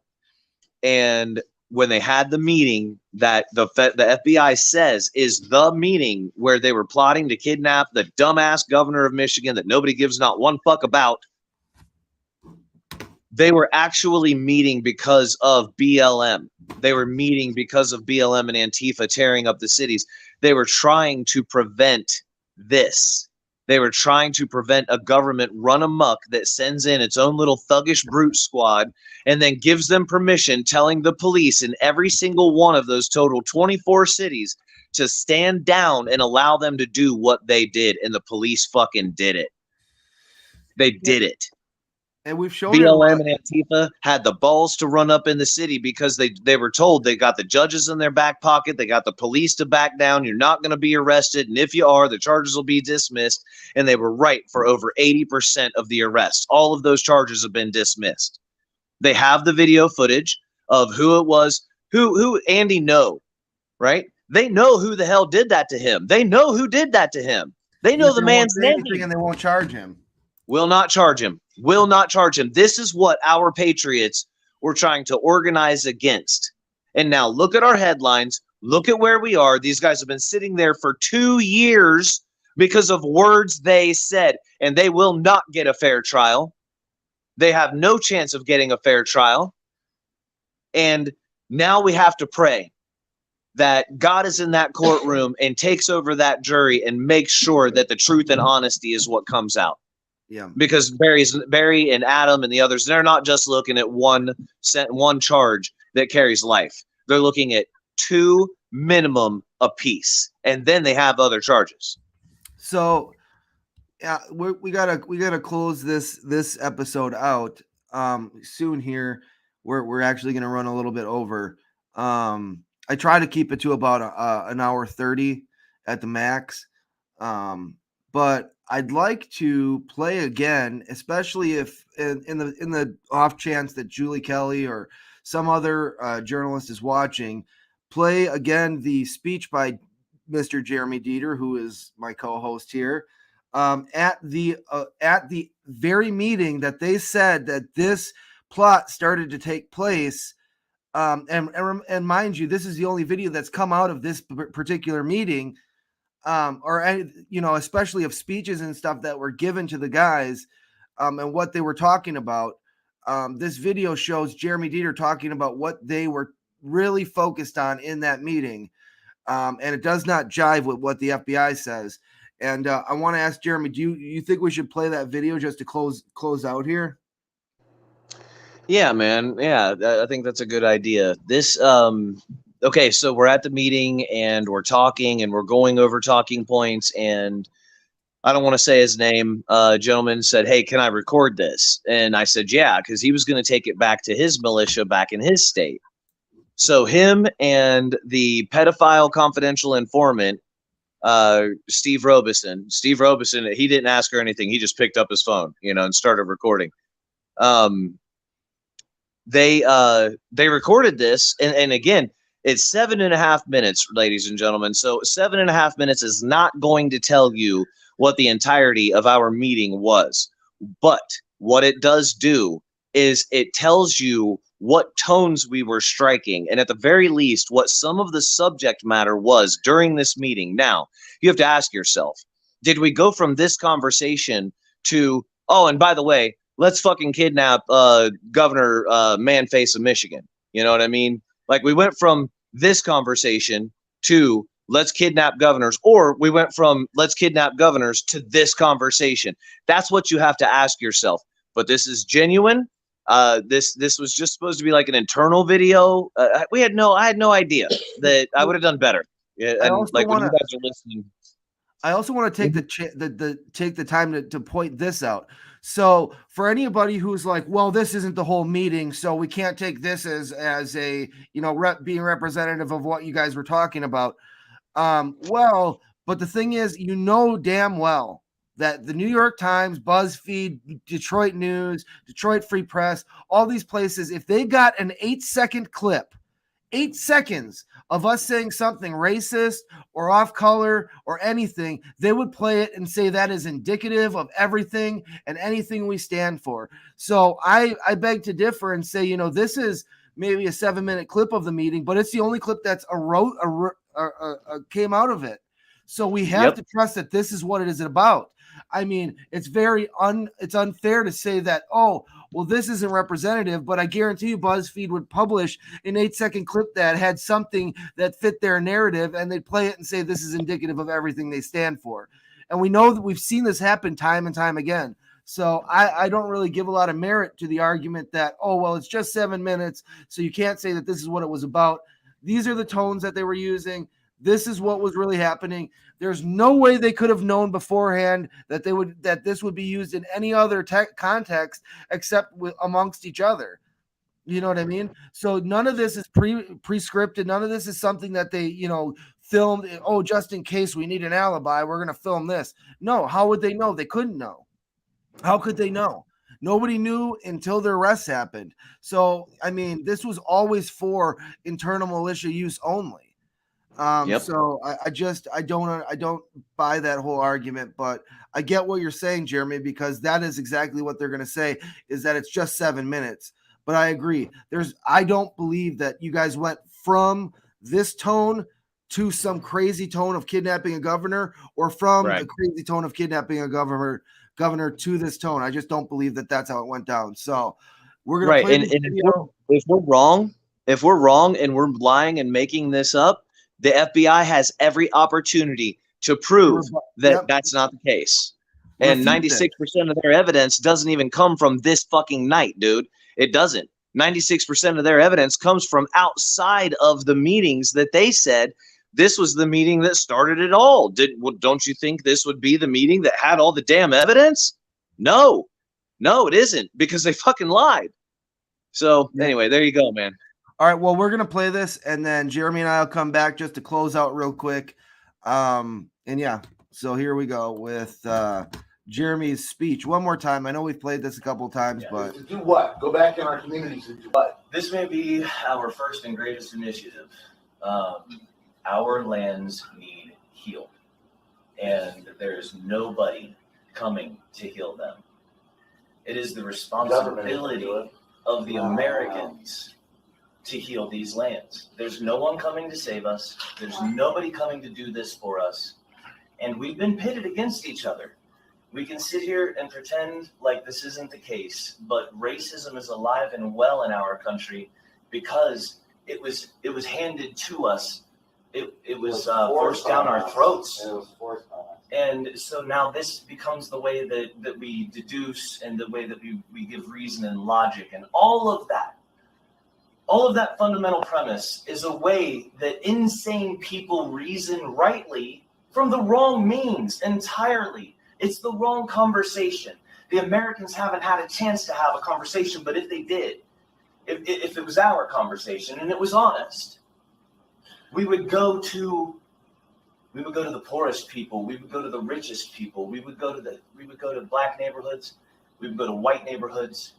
and when they had the meeting that the FBI says is the meeting where they were plotting to kidnap the dumbass governor of Michigan that nobody gives not one fuck about, they were actually meeting because of BLM. They were meeting because of BLM and Antifa tearing up the cities. They were trying to prevent this. They were trying to prevent a government run amok that sends in its own little thuggish brute squad and then gives them permission, telling the police in every single one of those total 24 cities to stand down and allow them to do what they did. And the police fucking did it. They did it. And we've shown BLM and Antifa had the balls to run up in the city because they were told they got the judges in their back pocket. They got the police to back down. You're not going to be arrested. And if you are, the charges will be dismissed. And they were right for over 80% of the arrests. All of those charges have been dismissed. They have the video footage of who it was, who Andy know, right? They know who the hell did that to him. They know who did that to him. They know the man's name. And they won't charge him. Will not charge him. Will not charge him. This is what our patriots were trying to organize against. And now look at our headlines. Look at where we are. These guys have been sitting there for 2 years because of words they said, and they will not get a fair trial. They have no chance of getting a fair trial. And now we have to pray that God is in that courtroom and takes over that jury and makes sure that the truth and honesty is what comes out. Yeah, because Barry and Adam and the others, they're not just looking at one charge that carries life. They're looking at 2 minimum apiece, and then they have other charges. So, yeah, we gotta close this episode out soon. Here, we're actually gonna run a little bit over. I try to keep it to about an hour 30 at the max, but I'd like to play again, especially if in the off chance that Julie Kelly or some other journalist is watching, play again the speech by Mr. Jeremy Deeter, who is my co-host here, at the very meeting that they said that this plot started to take place And mind you, this is the only video that's come out of this particular meeting, especially of speeches and stuff that were given to the guys, and what they were talking about. This video shows Jeremy Deeter talking about what they were really focused on in that meeting. And it does not jive with what the FBI says. And I want to ask Jeremy, do you think we should play that video just to close out here? Yeah, man. Yeah, I think that's a good idea. This, okay, so we're at the meeting and we're talking and we're going over talking points, and I don't want to say his name. Gentleman said, "Hey, can I record this?" And I said, "Yeah," because he was going to take it back to his militia back in his state. So him and the pedophile confidential informant, Steve Robeson, he didn't ask her anything. He just picked up his phone, and started recording. They recorded this, and again, it's 7.5 minutes, ladies and gentlemen. So 7.5 minutes is not going to tell you what the entirety of our meeting was. But what it does do is it tells you what tones we were striking, and at the very least, what some of the subject matter was during this meeting. Now, you have to ask yourself, did we go from this conversation to, oh, and by the way, let's fucking kidnap Governor Manface of Michigan? You know what I mean? Like, we went from this conversation to let's kidnap governors, or we went from let's kidnap governors to this conversation. That's what you have to ask yourself. But this is genuine. This was just supposed to be like an internal video. I had no idea that I would have done better. Yeah, and like when you guys are listening, I also want to take the time to point this out. So for anybody who's like, well, this isn't the whole meeting, so we can't take this as a being representative of what you guys were talking about. Well, but the thing is, damn well that the New York Times, BuzzFeed, Detroit News, Detroit Free Press, all these places, if they got an 8-second clip, 8 seconds of us saying something racist or off color or anything, they would play it and say that is indicative of everything and anything we stand for. So I beg to differ and say, this is maybe a 7-minute clip of the meeting, but it's the only clip that's came out of it. So we have to trust that this is what it is about. I mean, it's it's unfair to say that, oh, well, this isn't representative, but I guarantee you BuzzFeed would publish an 8-second clip that had something that fit their narrative, and they'd play it and say this is indicative of everything they stand for. And we know that we've seen this happen time and time again. So I don't really give a lot of merit to the argument that, oh, well, it's just 7 minutes, so you can't say that this is what it was about. These are the tones that they were using. This is what was really happening. There's no way they could have known beforehand that this would be used in any other context except amongst each other. You know what I mean? So none of this is pre-scripted. None of this is something that they, filmed. Oh, just in case we need an alibi, we're going to film this. No, how would they know? They couldn't know. How could they know? Nobody knew until their arrests happened. So, I mean, this was always for internal militia use only. So I don't buy that whole argument, but I get what you're saying, Jeremy, because that is exactly what they're going to say, is that it's just 7 minutes. But I agree. I don't believe that you guys went from this tone to some crazy tone of kidnapping a governor, or from the crazy tone of kidnapping a governor to this tone. I just don't believe that that's how it went down. So we're going to play this video. If we're wrong and we're lying and making this up, the FBI has every opportunity to prove that that's not the case. And 96% of their evidence doesn't even come from this fucking night, dude. It doesn't. 96% of their evidence comes from outside of the meetings that they said this was the meeting that started it all. Don't you think this would be the meeting that had all the damn evidence? No, it isn't, because they fucking lied. So anyway, there you go, man. All right, well, we're going to play this, and then Jeremy and I will come back just to close out real quick. So here we go with Jeremy's speech one more time. I know we've played this a couple of times, but... To do what? Go back in our communities and do what? This may be our first and greatest initiative. Our lands need healed, and there's nobody coming to heal them. It is the responsibility of the Americans to heal these lands. There's no one coming to save us. There's nobody coming to do this for us. And we've been pitted against each other. We can sit here and pretend like this isn't the case, but racism is alive and well in our country because it was handed to us. It was forced down our throats. It was forced on us. And so now this becomes the way that we deduce and the way that we give reason and logic, and all of that fundamental premise is a way that insane people reason rightly from the wrong means entirely. It's the wrong conversation. The Americans haven't had a chance to have a conversation, but if they did, if it was our conversation and it was honest, we would go to the poorest people, we would go to the richest people, we would go to black neighborhoods, we would go to white neighborhoods,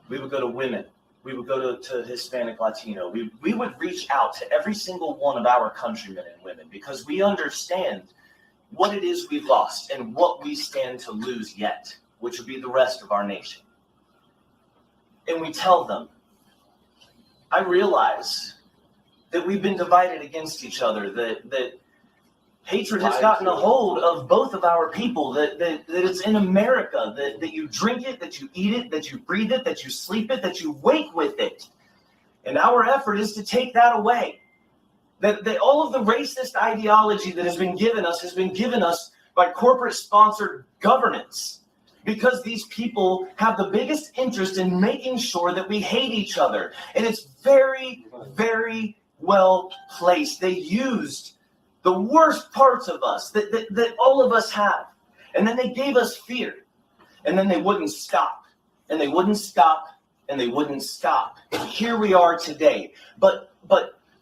we would go to women, we would go to Hispanic, Latino. We would reach out to every single one of our countrymen and women because we understand what it is we've lost and what we stand to lose yet, which would be the rest of our nation. And we tell them, I realize that we've been divided against each other, that hatred has gotten a hold of both of our people, that it's in America, that you drink it, that you eat it, that you breathe it, that you sleep it, that you wake with it. And our effort is to take that away. That all of the racist ideology that has been given us by corporate sponsored governance, because these people have the biggest interest in making sure that we hate each other. And it's very, very well placed. They used the worst parts of us that all of us have. And then they gave us fear. And then they wouldn't stop. And they wouldn't stop. And they wouldn't stop. And here we are today. But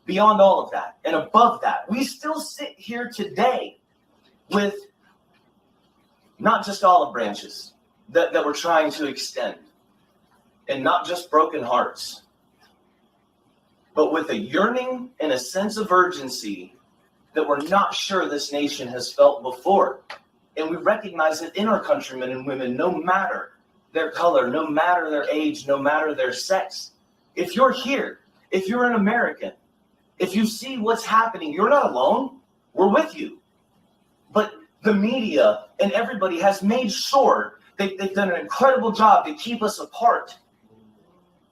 beyond all of that and above that, we still sit here today with not just olive branches that we're trying to extend, and not just broken hearts, but with a yearning and a sense of urgency that we're not sure this nation has felt before. And we recognize it in our countrymen and women, no matter their color, no matter their age, no matter their sex. If you're here, if you're an American, if you see what's happening, you're not alone. We're with you. But the media and everybody has made sure they've done an incredible job to keep us apart.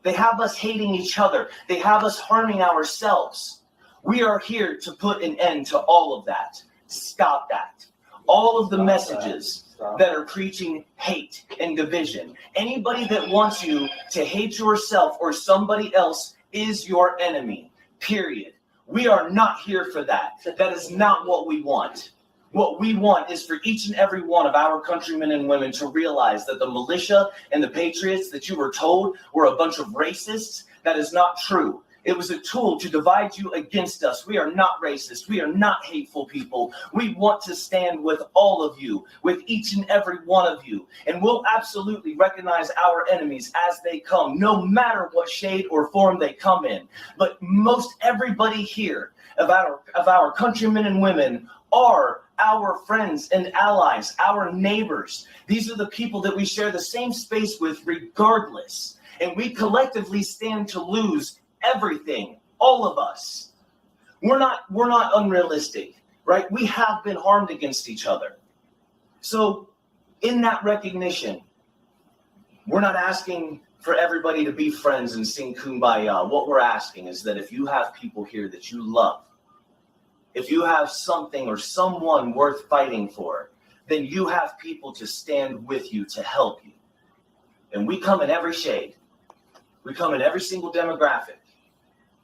They have us hating each other. They have us harming ourselves. We are here to put an end to all of that. Stop that. All of the messages that are preaching hate and division. Anybody that wants you to hate yourself or somebody else is your enemy. Period. We are not here for that. That is not what we want. What we want is for each and every one of our countrymen and women to realize that the militia and the patriots that you were told were a bunch of racists. That is not true. It was a tool to divide you against us. We are not racist. We are not hateful people. We want to stand with all of you, with each and every one of you. And we'll absolutely recognize our enemies as they come, no matter what shade or form they come in. But most everybody here of our countrymen and women are our friends and allies, our neighbors. These are the people that we share the same space with regardless. And we collectively stand to lose everything, all of us. We're not unrealistic, right? We have been harmed against each other. So in that recognition, we're not asking for everybody to be friends and sing Kumbaya. What we're asking is that if you have people here that you love, if you have something or someone worth fighting for, then you have people to stand with you to help you. And we come in every shade. We come in every single demographic.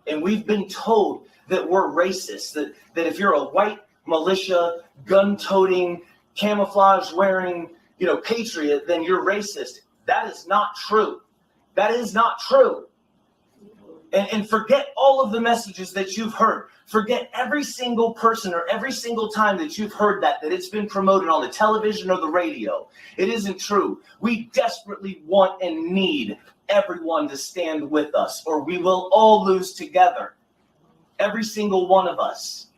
And we've been told that we're racist, that if you're a white militia, gun-toting, camouflage-wearing, patriot, then you're racist. That is not true. That is not true. And forget all of the messages that you've heard. Forget every single person or every single time that you've heard that it's been promoted on the television or the radio. It isn't true. We desperately want and need everyone to stand with us, or we will all lose together. Every single one of us.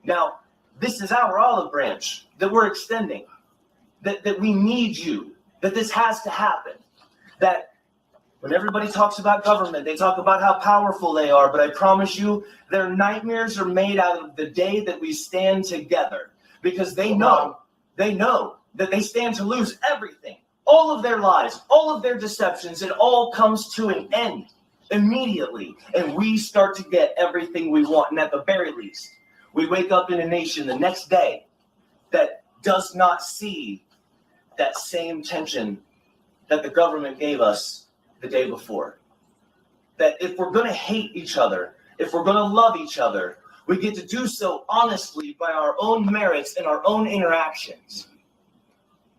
Now, this is our olive branch that we're extending. That we need you. That this has to happen. That When everybody talks about government, they talk about how powerful they are, but I promise you, their nightmares are made out of the day that we stand together, because they know that they stand to lose everything. All of their lies, all of their deceptions, it all comes to an end immediately, and we start to get everything we want. And at the very least, we wake up in a nation the next day that does not see that same tension that the government gave us the day before. That if we're going to hate each other, if we're going to love each other, we get to do so honestly by our own merits and our own interactions.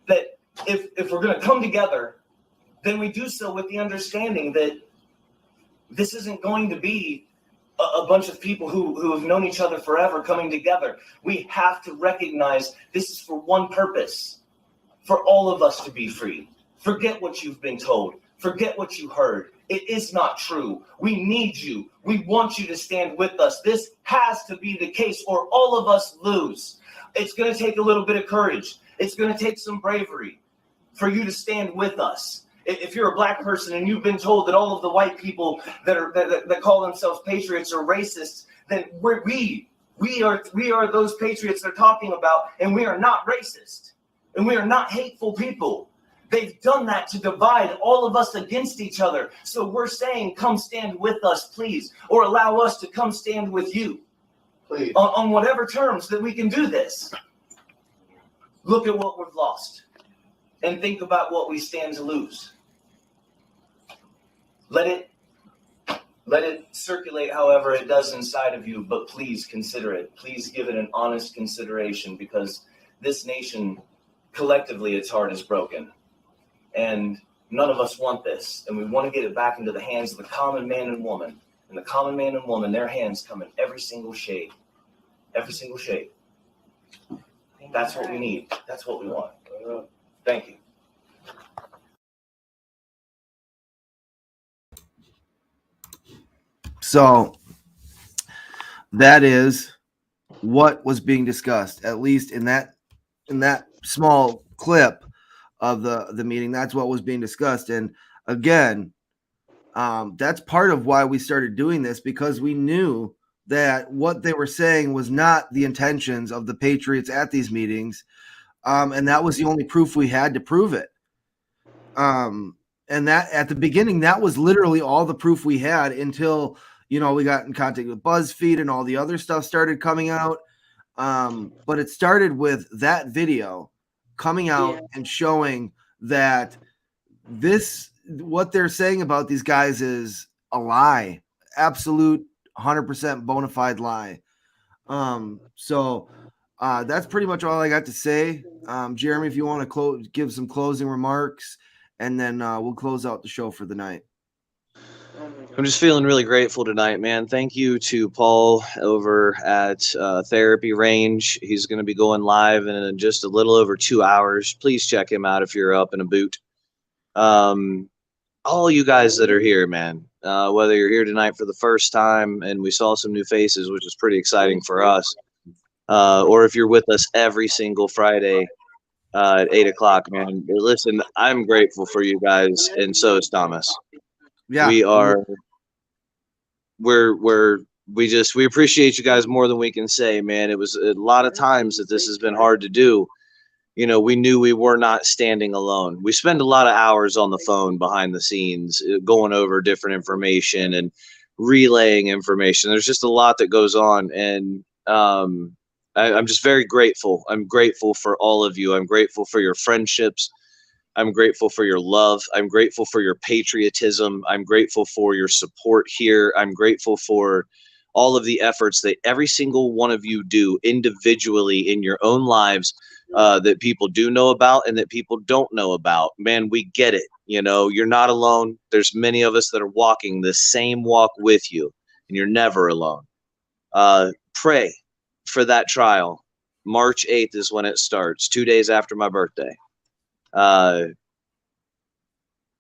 That if we're going to come together, then we do so with the understanding that this isn't going to be a bunch of people who have known each other forever coming together. We have to recognize this is for one purpose, for all of us to be free. Forget what you've been told. Forget what you heard. It is not true. We need you. We want you to stand with us. This has to be the case, or all of us lose. It's going to take a little bit of courage. It's going to take some bravery for you to stand with us. If you're a black person and you've been told that all of the white people that call themselves patriots are racists, then we are those patriots they're talking about, and we are not racist, and we are not hateful people. They've done that to divide all of us against each other. So we're saying, come stand with us, please, or allow us to come stand with you, please, on whatever terms that we can do this. Look at what we've lost and think about what we stand to lose. Let it circulate however it does inside of you, but please consider it. Please give it an honest consideration, because this nation, collectively, its heart is broken. And none of us want this. And we want to get it back into the hands of the common man and woman. And the common man and woman, their hands come in every single shade. Every single shade. That's what we need. That's what we want. Thank you. So that is what was being discussed, at least in that small clip of the meeting. That's what was being discussed. And again, that's part of why we started doing this, because we knew that what they were saying was not the intentions of the Patriots at these meetings. And that was the only proof we had to prove it. And that at the beginning, that was literally all the proof we had until, we got in contact with BuzzFeed and all the other stuff started coming out. But it started with that video coming out and showing that what they're saying about these guys is a lie, absolute 100% bona fide lie. So that's pretty much all I got to say. Jeremy, if you want to give some closing remarks, and then we'll close out the show for the night. I'm just feeling really grateful tonight, man. Thank you to Paul over at Therapy Range. He's going to be going live in just a little over 2 hours. Please check him out if you're up and about. All you guys that are here, man, whether you're here tonight for the first time, and we saw some new faces, which is pretty exciting for us, or if you're with us every single Friday at 8 o'clock, man. Listen, I'm grateful for you guys, and so is Thomas. Yeah, we appreciate you guys more than we can say, man. It was a lot of times that this has been hard to do. We knew we were not standing alone. We spend a lot of hours on the phone behind the scenes, going over different information and relaying information. There's just a lot that goes on, and I'm just very grateful. I'm grateful for all of you. I'm grateful for your friendships. I'm grateful for your love. I'm grateful for your patriotism. I'm grateful for your support here. I'm grateful for all of the efforts that every single one of you do individually in your own lives, that people do know about and that people don't know about. Man, we get it. You're not alone. There's many of us that are walking the same walk with you, and you're never alone. Pray for that trial. March 8th is when it starts, 2 days after my birthday.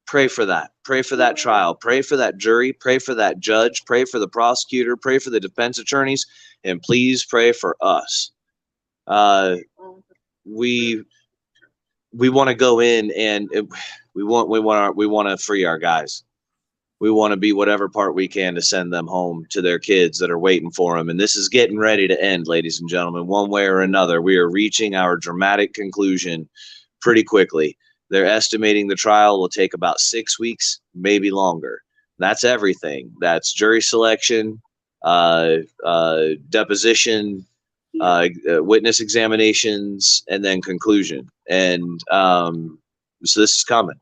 Pray for that. Pray for that trial. Pray for that jury. Pray for that judge. Pray for the prosecutor. Pray for the defense attorneys, and please pray for us. We want to go in, and we want to free our guys. We want to be whatever part we can to send them home to their kids that are waiting for them. And this is getting ready to end, ladies and gentlemen, one way or another. We are reaching our dramatic conclusion pretty quickly. They're estimating the trial will take about 6 weeks, maybe longer. That's everything. That's jury selection, deposition, witness examinations, and then conclusion. And so this is coming.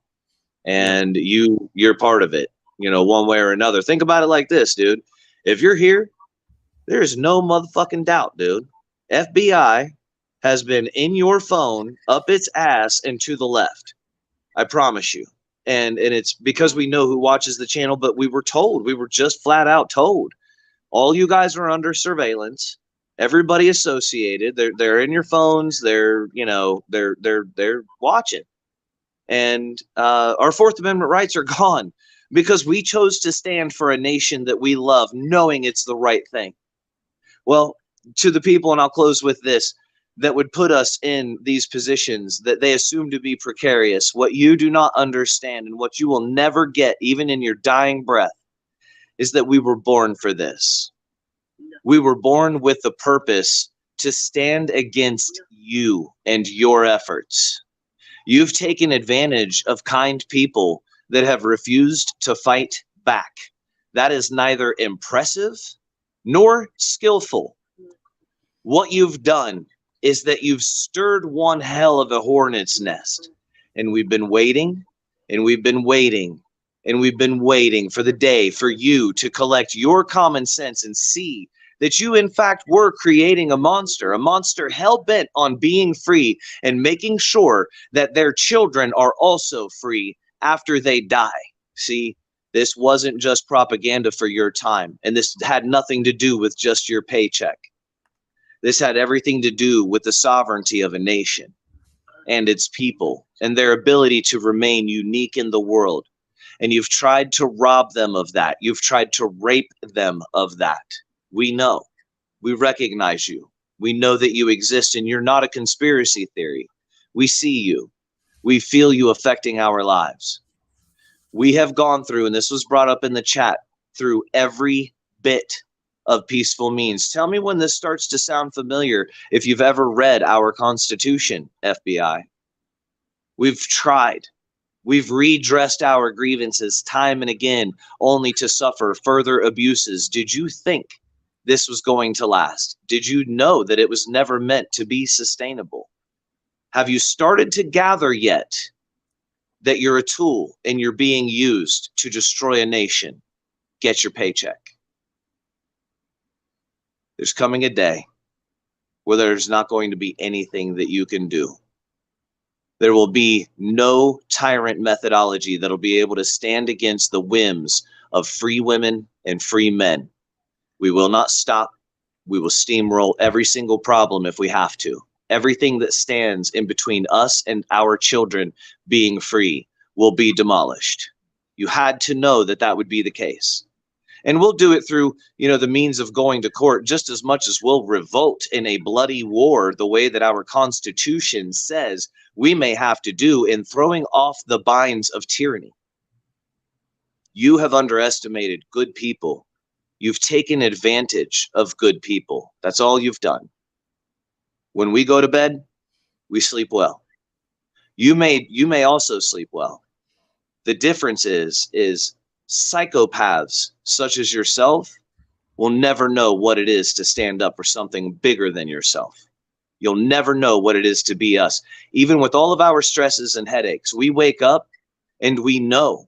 And you're part of it. You know, one way or another. Think about it like this, dude. If you're here, there's no motherfucking doubt, dude. FBI has been in your phone, up its ass, and to the left. I promise you. And it's because we know who watches the channel, but we were told. We were just flat out told. All you guys are under surveillance. Everybody associated. They're in your phones. They're watching. And our Fourth Amendment rights are gone. Because we chose to stand for a nation that we love, knowing it's the right thing. Well, to the people, and I'll close with this, that would put us in these positions that they assume to be precarious, what you do not understand and what you will never get, even in your dying breath, is that we were born for this. We were born with the purpose to stand against you and your efforts. You've taken advantage of kind people that have refused to fight back. That is neither impressive nor skillful. What you've done is that you've stirred one hell of a hornet's nest. And we've been waiting, and we've been waiting, and we've been waiting for the day for you to collect your common sense and see that you, in fact, were creating a monster hell-bent on being free and making sure that their children are also free after they die. See, this wasn't just propaganda for your time, and this had nothing to do with just your paycheck. This had everything to do with the sovereignty of a nation and its people and their ability to remain unique in the world. And you've tried to rob them of that. You've tried to rape them of that. We know. We recognize you. We know that you exist, and you're not a conspiracy theory. We see you. We feel you affecting our lives. We have gone through, and this was brought up in the chat, through every bit of peaceful means. Tell me when this starts to sound familiar if you've ever read our Constitution, FBI. We've tried. We've redressed our grievances time and again, only to suffer further abuses. Did you think this was going to last? Did you know that it was never meant to be sustainable? Have you started to gather yet that you're a tool and you're being used to destroy a nation? Get your paycheck. There's coming a day where there's not going to be anything that you can do. There will be no tyrant methodology that'll be able to stand against the whims of free women and free men. We will not stop. We will steamroll every single problem if we have to. Everything that stands in between us and our children being free will be demolished. You had to know that that would be the case. And we'll do it through, the means of going to court just as much as we'll revolt in a bloody war the way that our Constitution says we may have to do in throwing off the binds of tyranny. You have underestimated good people. You've taken advantage of good people. That's all you've done. When we go to bed, we sleep well. You may also sleep well. The difference is psychopaths such as yourself will never know what it is to stand up for something bigger than yourself. You'll never know what it is to be us. Even with all of our stresses and headaches, we wake up and we know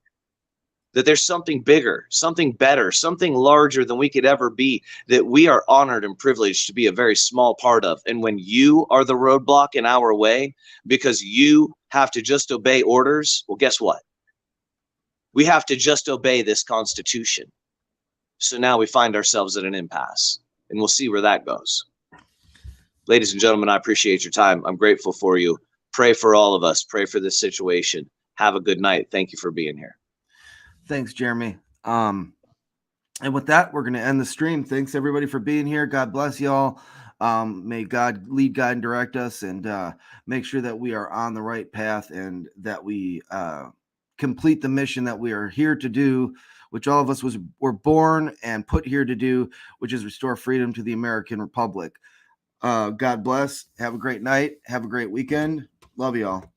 that there's something bigger, something better, something larger than we could ever be, that we are honored and privileged to be a very small part of. And when you are the roadblock in our way because you have to just obey orders, well, guess what? We have to just obey this Constitution. So now we find ourselves at an impasse, and we'll see where that goes. Ladies and gentlemen, I appreciate your time. I'm grateful for you. Pray for all of us. Pray for this situation. Have a good night. Thank you for being here. Thanks, Jeremy. And with that, we're going to end the stream. Thanks, everybody, for being here. God bless y'all. May God lead, guide, and direct us, and make sure that we are on the right path and that we complete the mission that we are here to do, which all of us were born and put here to do, which is restore freedom to the American Republic. God bless. Have a great night. Have a great weekend. Love you all.